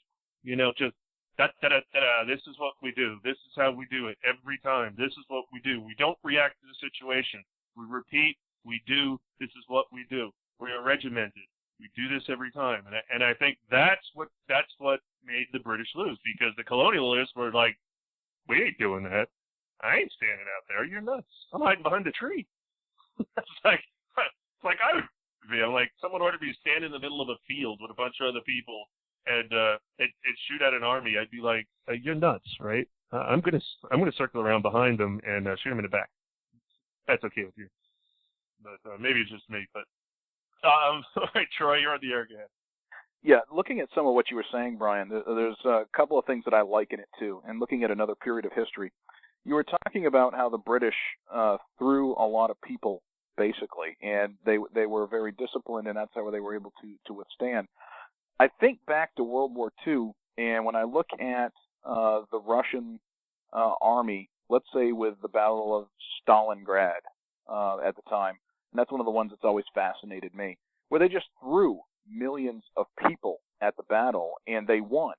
just da-da-da-da-da, this is what we do. This is how we do it every time. This is what we do. We don't react to the situation. We repeat, we do, this is what we do. We are regimented. We do this every time. And I think that's what made the British lose, because the colonialists were like, we ain't doing that. I ain't standing out there. You're nuts. I'm hiding behind a tree. It's like I would be. I'm like, someone ought to be standing in the middle of a field with a bunch of other people and shoot at an army. I'd be like, you're nuts, right? I'm gonna circle around behind them and shoot them in the back. That's okay with you. But maybe it's just me. But all right, Troy, you're on the air again. Yeah, looking at some of what you were saying, Brian, there's a couple of things that I like in it too. And looking at another period of history, you were talking about how the British threw a lot of people, basically, and they were very disciplined, and that's how they were able to withstand. I think back to World War II, and when I look at the Russian army, let's say with the Battle of Stalingrad at the time, and that's one of the ones that's always fascinated me, where they just threw millions of people at the battle, and they won.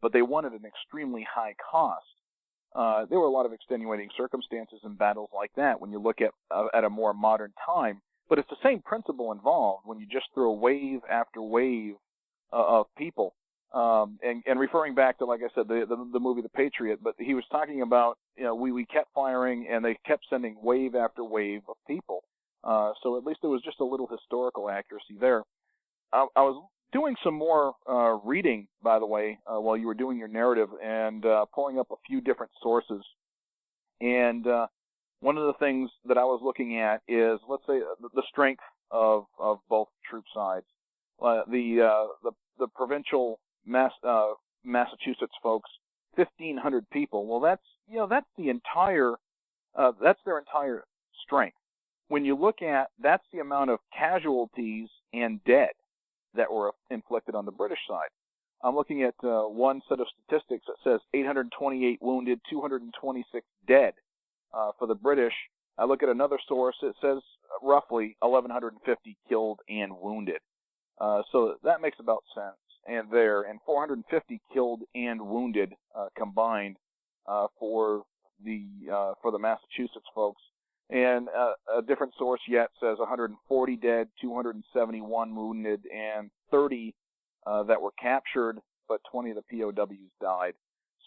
But they won at an extremely high cost. There were a lot of extenuating circumstances in battles like that when you look at a more modern time. But it's the same principle involved when you just throw wave after wave of people. And referring back to, like I said, the movie The Patriot, but he was talking about, we kept firing and they kept sending wave after wave of people. So at least there was just a little historical accuracy there. I was doing some more reading, by the way, while you were doing your narrative, and pulling up a few different sources. And one of the things that I was looking at is, let's say, the strength of both troop sides. The provincial Massachusetts folks, 1,500 people. Well, that's their entire strength. When you look at, that's the amount of casualties and dead that were inflicted on the British side. I'm looking at one set of statistics that says 828 wounded, 226 dead for the British. I look at another source, it says roughly 1,150 killed and wounded. So that makes about sense. And 450 killed and wounded combined for the Massachusetts folks. And a different source yet says 140 dead, 271 wounded, and 30 that were captured, but 20 of the POWs died.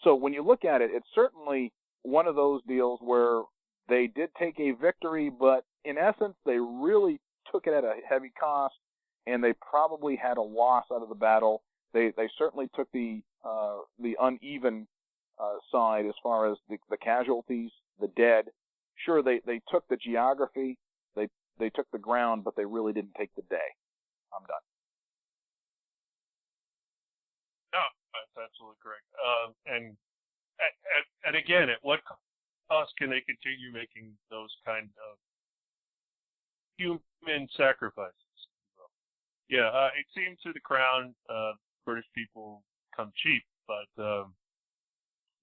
So when you look at it, it's certainly one of those deals where they did take a victory, but in essence, they really took it at a heavy cost, and they probably had a loss out of the battle. They certainly took the uneven side as far as the casualties, the dead. Sure, they took the geography. They they took the ground, but they really didn't take the day. I'm done. No, that's absolutely correct. And again, at what cost can they continue making those kind of human sacrifices? Yeah, it seemed to the crown, British people come cheap, but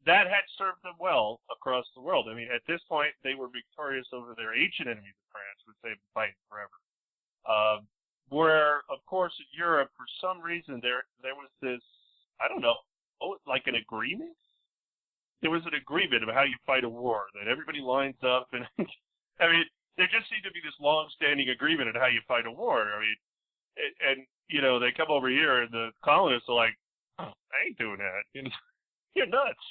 that had served them well across the world. I mean, at this point, they were victorious over their ancient enemies of France, which they've been fighting forever. Where, of course, in Europe, for some reason, there was this, I don't know, like an agreement? There was an agreement of how you fight a war, that everybody lines up, and I mean, there just seemed to be this long-standing agreement on how you fight a war. I mean, and you know, they come over here, and the colonists are like, oh, I ain't doing that. You're nuts.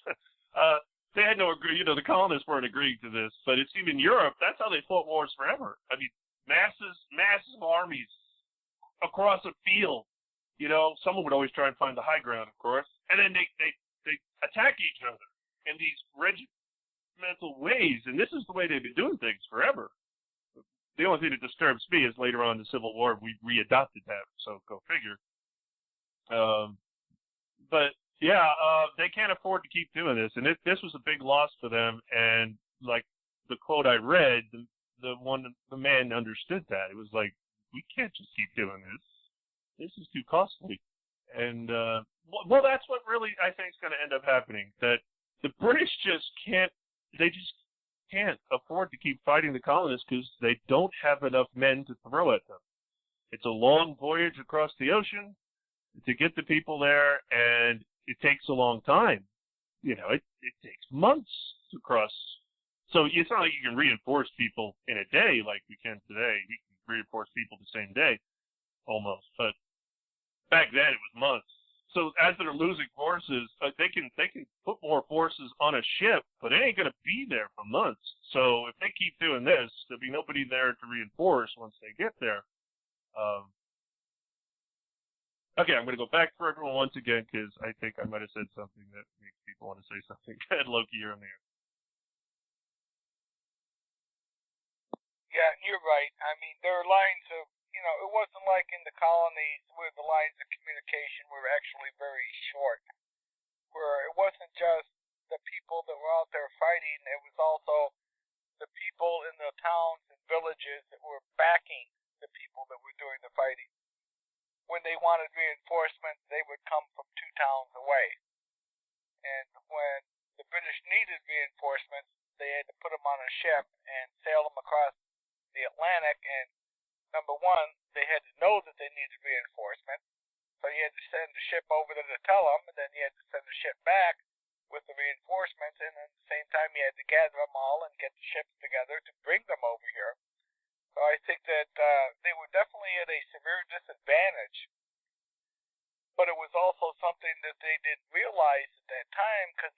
They had no agree. You know, the colonists weren't agreeing to this, but it seemed in Europe that's how they fought wars forever. I mean, massive armies across a field. You know, someone would always try and find the high ground, of course, and then they attack each other in these regimental ways, and this is the way they've been doing things forever. The only thing that disturbs me is later on in the Civil War we readopted that, so go figure. But yeah, they can't afford to keep doing this, and this was a big loss for them. And like the quote I read, the man understood that. It was like, we can't just keep doing this. This is too costly. And well, that's what really I think is going to end up happening. That the British just can't afford to keep fighting the colonists because they don't have enough men to throw at them. It's a long voyage across the ocean to get the people there, and it takes a long time. You know, it takes months to cross. So it's not like you can reinforce people in a day like we can today. We can reinforce people the same day, almost. But back then it was months. So as they're losing forces, they can put more forces on a ship, but it ain't going to be there for months. So if they keep doing this, there'll be nobody there to reinforce once they get there. Okay, I'm going to go back for everyone once again because I think I might have said something that makes people want to say something. Go ahead, Loki, you're on the air. Yeah, you're right. I mean, there are lines of, you know, it wasn't like in the colonies where the lines of communication were actually very short, where it wasn't just the people that were out there fighting, it was also the people in the towns and villages that were backing the people that were doing the fighting. When they wanted reinforcements, they would come from 2 towns away. And when the British needed reinforcements, they had to put them on a ship and sail them across the Atlantic. And number one, they had to know that they needed reinforcements. So you had to send the ship over there to tell them, and then you had to send the ship back with the reinforcements. And at the same time, you had to gather them all and get the ships together to bring them over here. So I think that they were definitely at a severe disadvantage, but it was also something that they didn't realize at that time because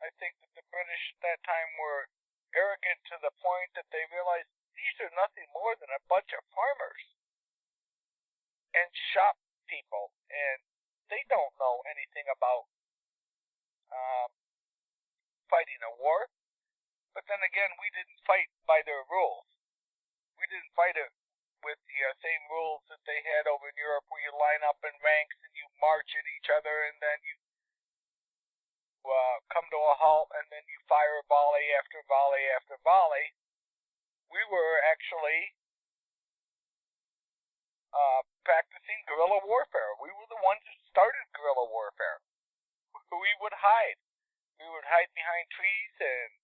I think that the British at that time were arrogant to the point that they realized these are nothing more than a bunch of farmers and shop people, and they don't know anything about fighting a war. But then again, we didn't fight by their rules. We didn't fight it with the same rules that they had over in Europe, where you line up in ranks and you march at each other, and then you come to a halt, and then you fire volley after volley after volley. We were actually practicing guerrilla warfare. We were the ones that started guerrilla warfare. We would hide. We would hide behind trees and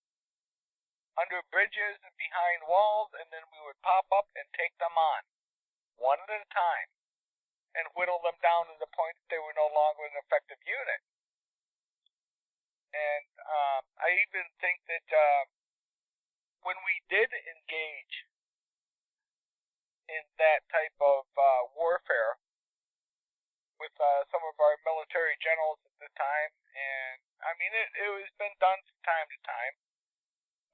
under bridges and behind walls, and then we would pop up and take them on, one at a time, and whittle them down to the point that they were no longer an effective unit. And I even think that when we did engage in that type of warfare with some of our military generals at the time, and I mean, it was been done from time to time,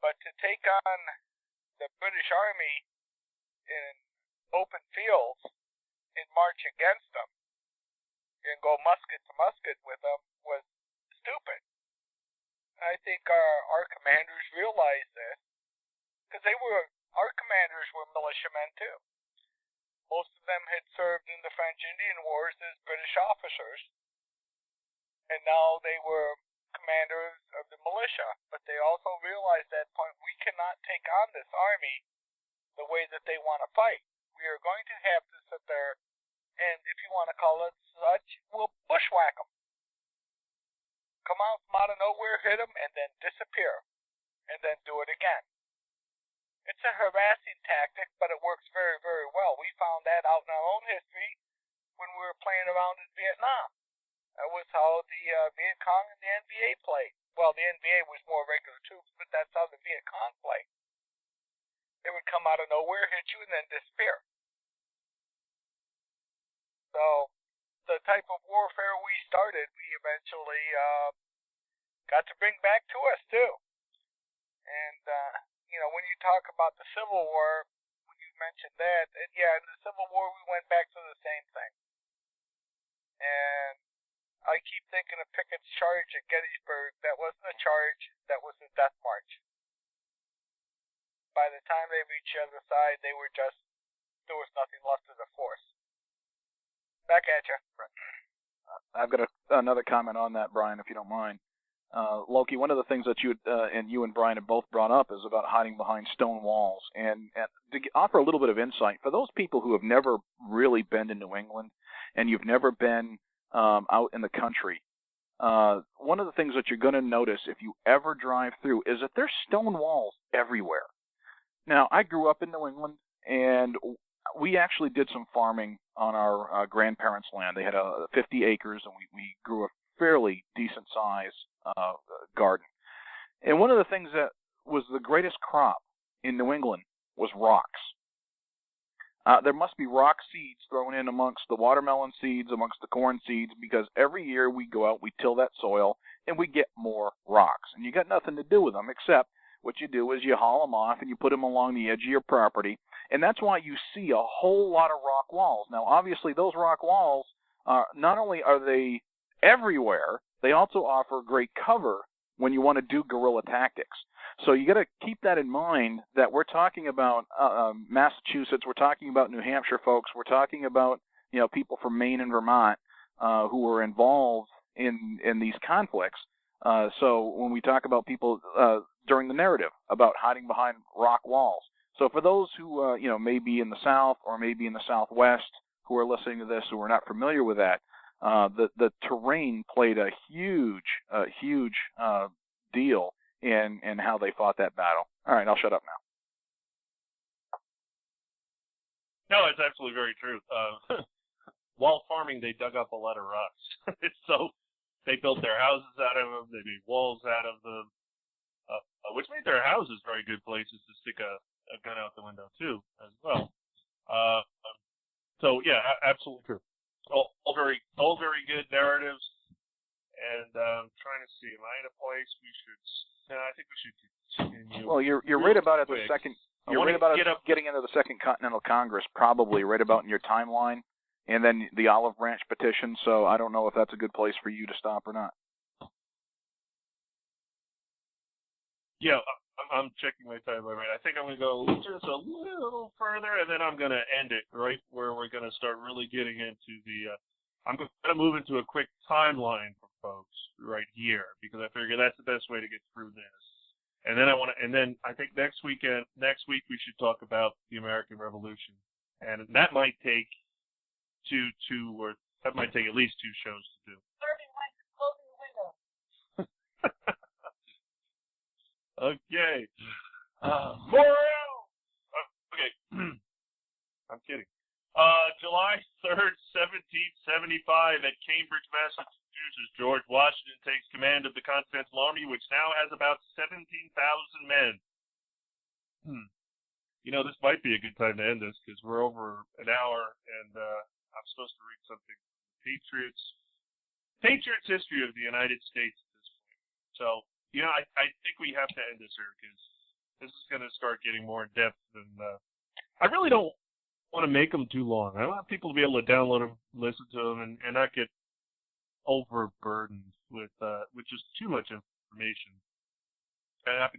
but to take on the British Army in open fields and march against them and go musket to musket with them was stupid. I think our commanders realized this, because our commanders were militiamen too. Most of them had served in the French Indian Wars as British officers, and now they were commanders of the militia. But they also realized at that point, we cannot take on this army the way that they want to fight. We are going to have to sit there, and if you want to call it such, we'll bushwhack them. Come out from out of nowhere, hit them, and then disappear, and then do it again. It's a harassing tactic, but it works very, very well. We found that out in our own history when we were playing around in Vietnam. That was how the Viet Cong and the NBA played. Well, the NBA was more regular troops, but that's how the Viet Cong played. They would come out of nowhere, hit you, and then disappear. So, the type of warfare we started, we eventually got to bring back to us, too. And, when you talk about the Civil War, when you mentioned that, in the Civil War, we went back to the same thing. And I keep thinking of Pickett's charge at Gettysburg. That wasn't a charge, that was a death march. By the time they reached the other side, there was nothing left of the force. Back at you. I've got another comment on that, Brian, if you don't mind. Loki, one of the things that you and Brian have both brought up is about hiding behind stone walls. And to offer a little bit of insight, for those people who have never really been to New England and you've never been out in the country, one of the things that you're going to notice if you ever drive through is that there's stone walls everywhere. Now, I grew up in New England, and we actually did some farming on our grandparents' land. They had 50 acres, and we grew a fairly decent size garden. And one of the things that was the greatest crop in New England was rocks. There must be rock seeds thrown in amongst the watermelon seeds, amongst the corn seeds, because every year we go out, we till that soil, and we get more rocks. And you got nothing to do with them, except what you do is you haul them off and you put them along the edge of your property. And that's why you see a whole lot of rock walls. Now, obviously, those rock walls, not only are they everywhere, they also offer great cover when you want to do guerrilla tactics. So you got to keep that in mind, that we're talking about Massachusetts, we're talking about New Hampshire folks, we're talking about people from Maine and Vermont who were involved in these conflicts. So when we talk about people during the narrative about hiding behind rock walls, so for those who may be in the South or maybe in the Southwest who are listening to this who are not familiar with that, the terrain played a huge deal in how they fought that battle. All right, I'll shut up now. No, it's absolutely very true. While farming, they dug up a lot of rocks. So they built their houses out of them. They made walls out of them, which made their houses very good places to stick a gun out the window too, as well. So yeah, absolutely true. All very good narratives. And I'm trying to see, am I in a place we should? No, I think we should continue. Well, you're right about at the second. You're right about getting into the Second Continental Congress, probably right about in your timeline, and then the Olive Branch petition. So I don't know if that's a good place for you to stop or not. Yeah, I'm checking my timeline right. I think I'm going to go just a little further, and then I'm going to end it right where we're going to start really getting into the. I'm going to move into a quick timeline for folks right here because I figure that's the best way to get through this. And then I think next week we should talk about the American Revolution, and that might take that might take at least 2 shows to do. Closing the window. Okay. Morale! Okay. I'm kidding. July 3rd, 1775, at Cambridge, Massachusetts, George Washington takes command of the Continental Army, which now has about 17,000 men. This might be a good time to end this, because we're over an hour, and I'm supposed to read something from Patriots History of the United States at this point. So, I think we have to end this here, because this is going to start getting more in-depth than... I really don't want to make them too long. I want people to be able to download them, listen to them, and not get overburdened with just too much information. And I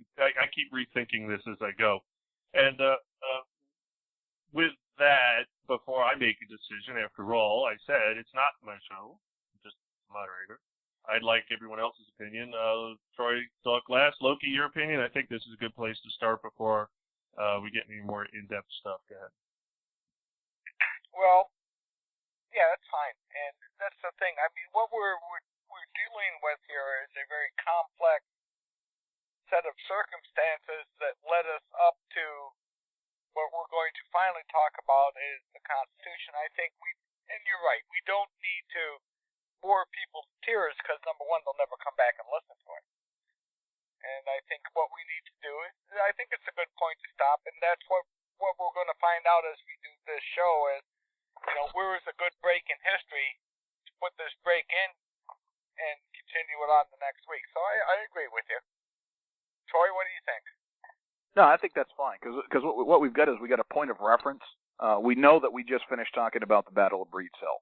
keep rethinking this as I go. And with that, before I make a decision, after all, I said it's not my show. I'm just a moderator. I'd like everyone else's opinion. Troy, talk last. Loki, your opinion? I think this is a good place to start before we get any more in-depth stuff. Go ahead. Well, yeah, that's fine. And that's the thing. I mean, what we're dealing with here is a very complex set of circumstances that led us up to what we're going to finally talk about is the Constitution. I think and you're right, we don't need to bore people to tears because, number one, they'll never come back and listen to it. And I think what we need to do is, I think it's a good point to stop, and that's what we're going to find out as we do this show is, where is a good break in history to put this break in and continue it on the next week. So I agree with you. Troy, what do you think? No, I think that's fine because what we've got is we got a point of reference. We know that we just finished talking about the Battle of Breed Hill.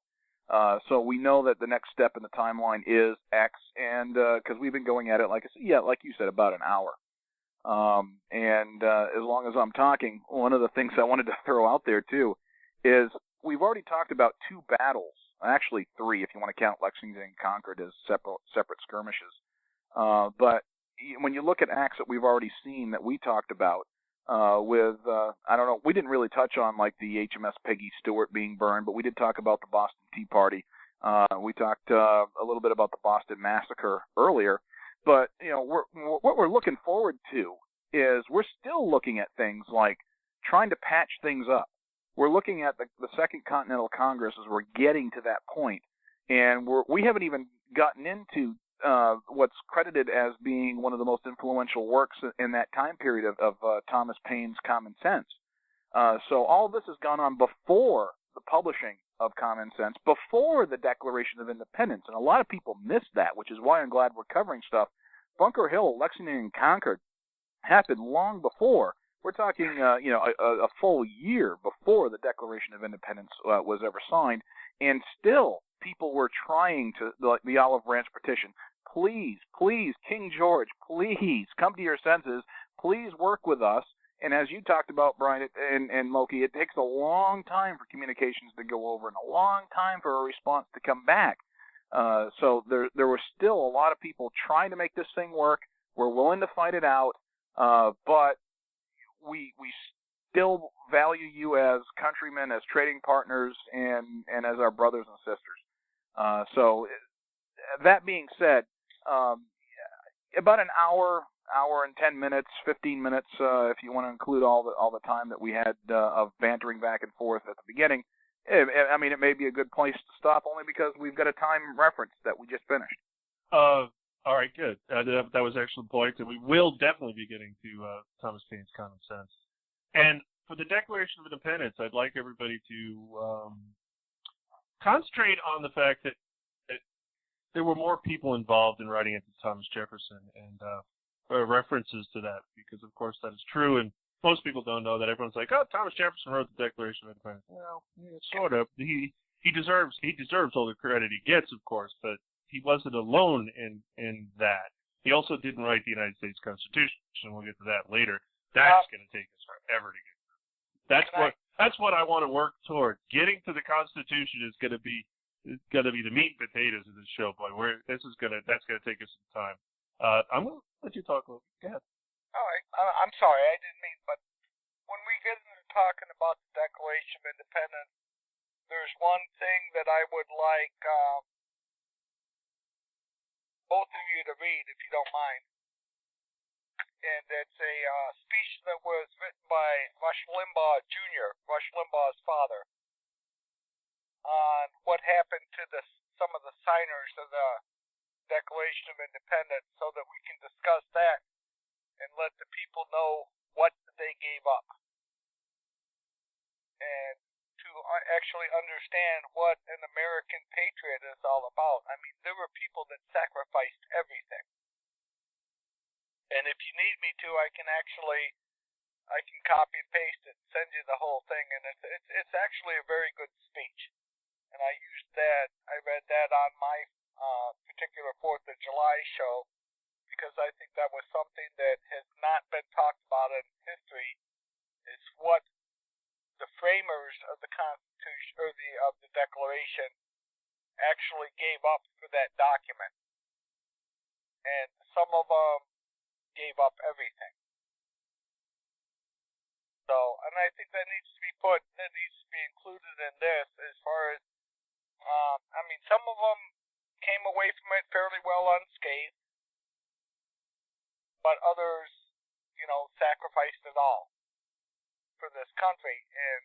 So we know that the next step in the timeline is X, and because we've been going at it, like you said, about an hour. And as long as I'm talking, one of the things I wanted to throw out there too is we've already talked about 2 battles, actually 3 if you want to count Lexington and Concord as separate skirmishes. But when you look at acts that we've already seen that we talked about, I don't know, we didn't really touch on like the HMS Peggy Stewart being burned, but we did talk about the Boston Tea Party. We talked a little bit about the Boston Massacre earlier, but what we're looking forward to is we're still looking at things like trying to patch things up. We're looking at the Second Continental Congress as we're getting to that point, and we haven't even gotten into what's credited as being one of the most influential works in that time period of Thomas Paine's Common Sense. So all of this has gone on before the publishing of Common Sense, before the Declaration of Independence, and a lot of people miss that, which is why I'm glad we're covering stuff. Bunker Hill, Lexington, and Concord happened long before. We're talking, a full year before the Declaration of Independence was ever signed, and still people were trying to, like the Olive Branch Petition, please, King George, please come to your senses. Please work with us. And as you talked about, Brian and Loki, it takes a long time for communications to go over and a long time for a response to come back. So there were still a lot of people trying to make this thing work. We're willing to fight it out, but we still value you as countrymen, as trading partners, and as our brothers and sisters. So that being said, about an hour and 10 minutes, 15 minutes, if you want to include all the time that we had of bantering back and forth at the beginning. I mean, it may be a good place to stop only because we've got a time reference that we just finished. All right, good. That was actually the point, and we will definitely be getting to Thomas Paine's Common Sense. And for the Declaration of Independence, I'd like everybody to concentrate on the fact that there were more people involved in writing it than Thomas Jefferson, and references to that, because of course that is true, and most people don't know that. Everyone's like, oh, Thomas Jefferson wrote the Declaration of Independence. Well, yeah, sort of. He deserves all the credit he gets, of course, but he wasn't alone in that. He also didn't write the United States Constitution, and we'll get to that later. That's going to take us forever to get through. That's what I want to work toward. Getting to the Constitution is going to be the meat and potatoes of this show, boy. That's gonna take us some time. I'm gonna let you talk a little bit. Go ahead. All right. I'm sorry, I didn't mean, but when we get into talking about the Declaration of Independence, there's one thing that I would like both of you to read, if you don't mind. And it's a speech that was written by Rush Limbaugh Jr., Rush Limbaugh's father, on what happened to some of the signers of the Declaration of Independence, so that we can discuss that and let the people know what they gave up, and to actually understand what an American patriot is all about. I mean, there were people that sacrificed everything, and if you need me to, I can copy and paste it and send you the whole thing, and it's actually a very good speech. And I read that on my particular 4th of July show, because I think that was something that has not been talked about in history, is what the framers of the Constitution or of the Declaration actually gave up for that document, and some of them gave up everything. So, and I think that needs to be included in this as far as, I mean, some of them came away from it fairly well unscathed, but others, sacrificed it all for this country. And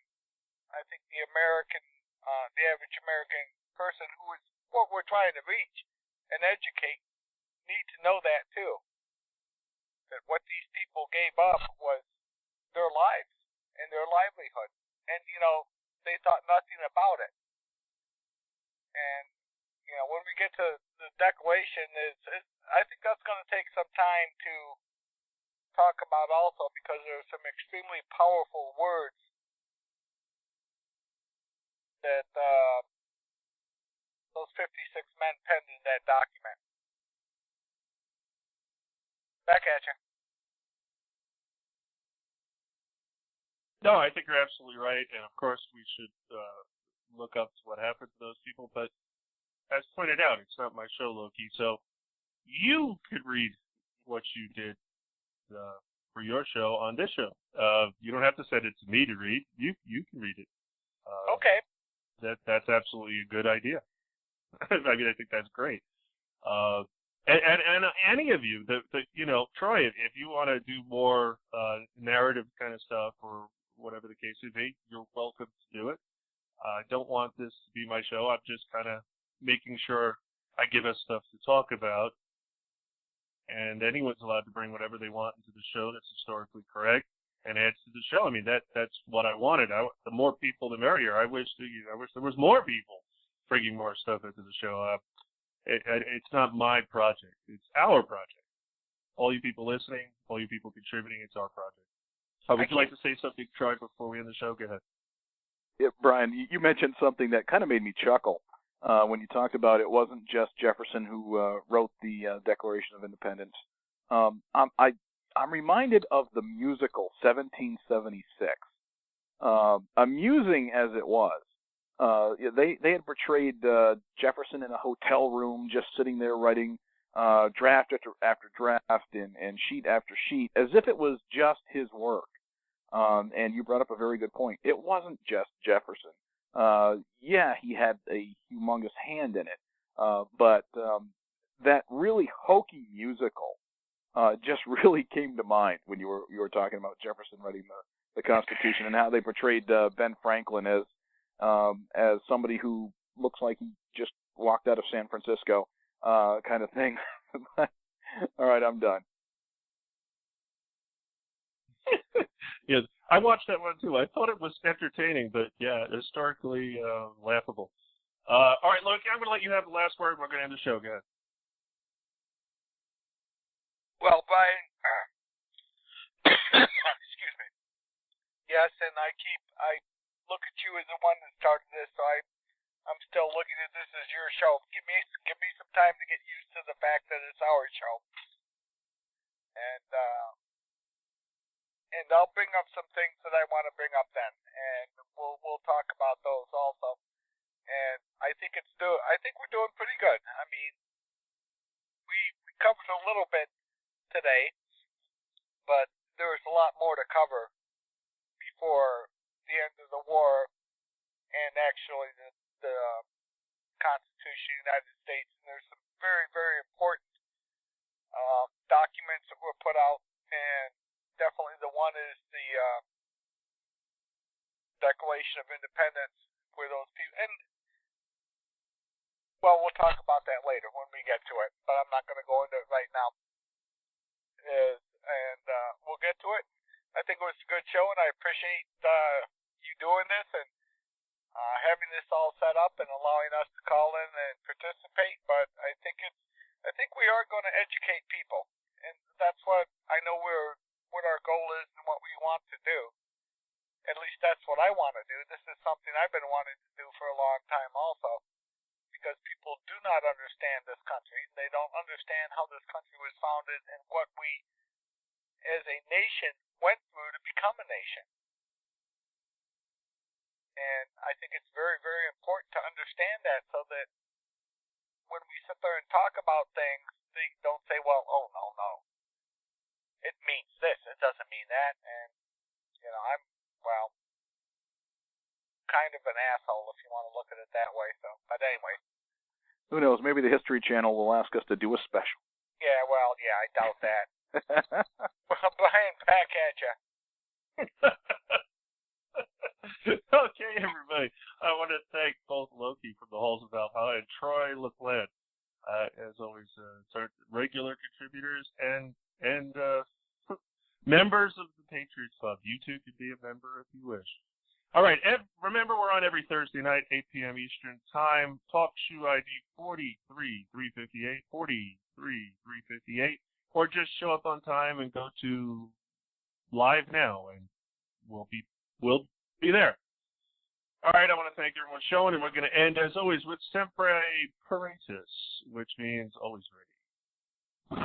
I think the average American person who is what we're trying to reach and educate need to know that too. That what these people gave up was their lives and their livelihood. And, they thought nothing about it. And, when we get to the Declaration, I think that's going to take some time to talk about also, because there are some extremely powerful words that those 56 men penned in that document. Back at you. No, I think you're absolutely right, and of course we should look up what happened to those people. But as pointed out, it's not my show, Loki. So you could read what you did for your show on this show. You don't have to send it to me to read. You can read it. Okay. That's absolutely a good idea. I mean, I think that's great. And any of you, Troy, if you want to do more narrative kind of stuff or whatever the case may be, you're welcome to do it. I don't want this to be my show. I'm just kind of making sure I give us stuff to talk about. And anyone's allowed to bring whatever they want into the show that's historically correct and adds to the show. I mean, that's what I wanted. The more people, the merrier. I wish there was more people bringing more stuff into the show. It's not my project. It's our project. All you people listening, all you people contributing, it's our project. Would you like to say something, Troy, before we end the show? Go ahead. Yeah, Brian, you mentioned something that kind of made me chuckle when you talked about it wasn't just Jefferson who wrote the Declaration of Independence. I'm reminded of the musical 1776. Amusing as it was, they had portrayed Jefferson in a hotel room, just sitting there writing draft after draft and sheet after sheet, as if it was just his work. And you brought up a very good point. It wasn't just Jefferson. Yeah, he had a humongous hand in it, but that really hokey musical just really came to mind when you were talking about Jefferson writing the Constitution and how they portrayed Ben Franklin as somebody who looks like he just walked out of San Francisco, kind of thing. All right, I'm done. Yes, I watched that one too. I thought it was entertaining, but yeah, historically laughable. All right, Loki, I'm going to let you have the last word. We're going to end the show. Go ahead. Well, Brian, excuse me. Yes, and I look at you as the one that started this, so I'm still looking at this as your show. Give me some time to get used to the fact that it's our show, and I'll bring up some things that I want to bring up then, and we'll talk about those also. And I think we're doing pretty good. I mean, we covered a little bit today, but there's a lot more to cover before the end of the war and actually the Constitution of the United States. And there's some very, very important documents that were put out, and definitely the one is the Declaration of Independence, where those people, and well, we'll talk about that later when we get to it, but I'm not going to go into it right now. And we'll get to it. I think it was a good show, and I appreciate you doing this and having this all set up and allowing us to call in and participate. But I think we are going to educate people, and that's what I know what our goal is and what we want to do. At least that's what I want to do. This is something I've been wanting to do for a long time also, because people do not understand this country. They don't understand how this country was founded and what we, as a nation, went through to become a nation. And I think it's very, very important to understand that so that when we sit there and talk about things, they don't say, well, oh, no. It means this. It doesn't mean that. And, I'm, kind of an asshole if you want to look at it that way. So, but anyway. Who knows? Maybe the History Channel will ask us to do a special. Yeah, I doubt that. Well, Brian, back at you. Okay, everybody. I want to thank both Loki from the Halls of Valhalla and Troy LaPlante, as always, regular contributors and members of the Patriots Club. You too could be a member if you wish. All right, remember we're on every Thursday night, 8 p.m. Eastern Time. Talk Shoe ID 43358, 43358, or just show up on time and go to Live Now, and we'll be there. All right, I want to thank everyone showing, and we're going to end, as always, with Sempre Paratus, which means always ready.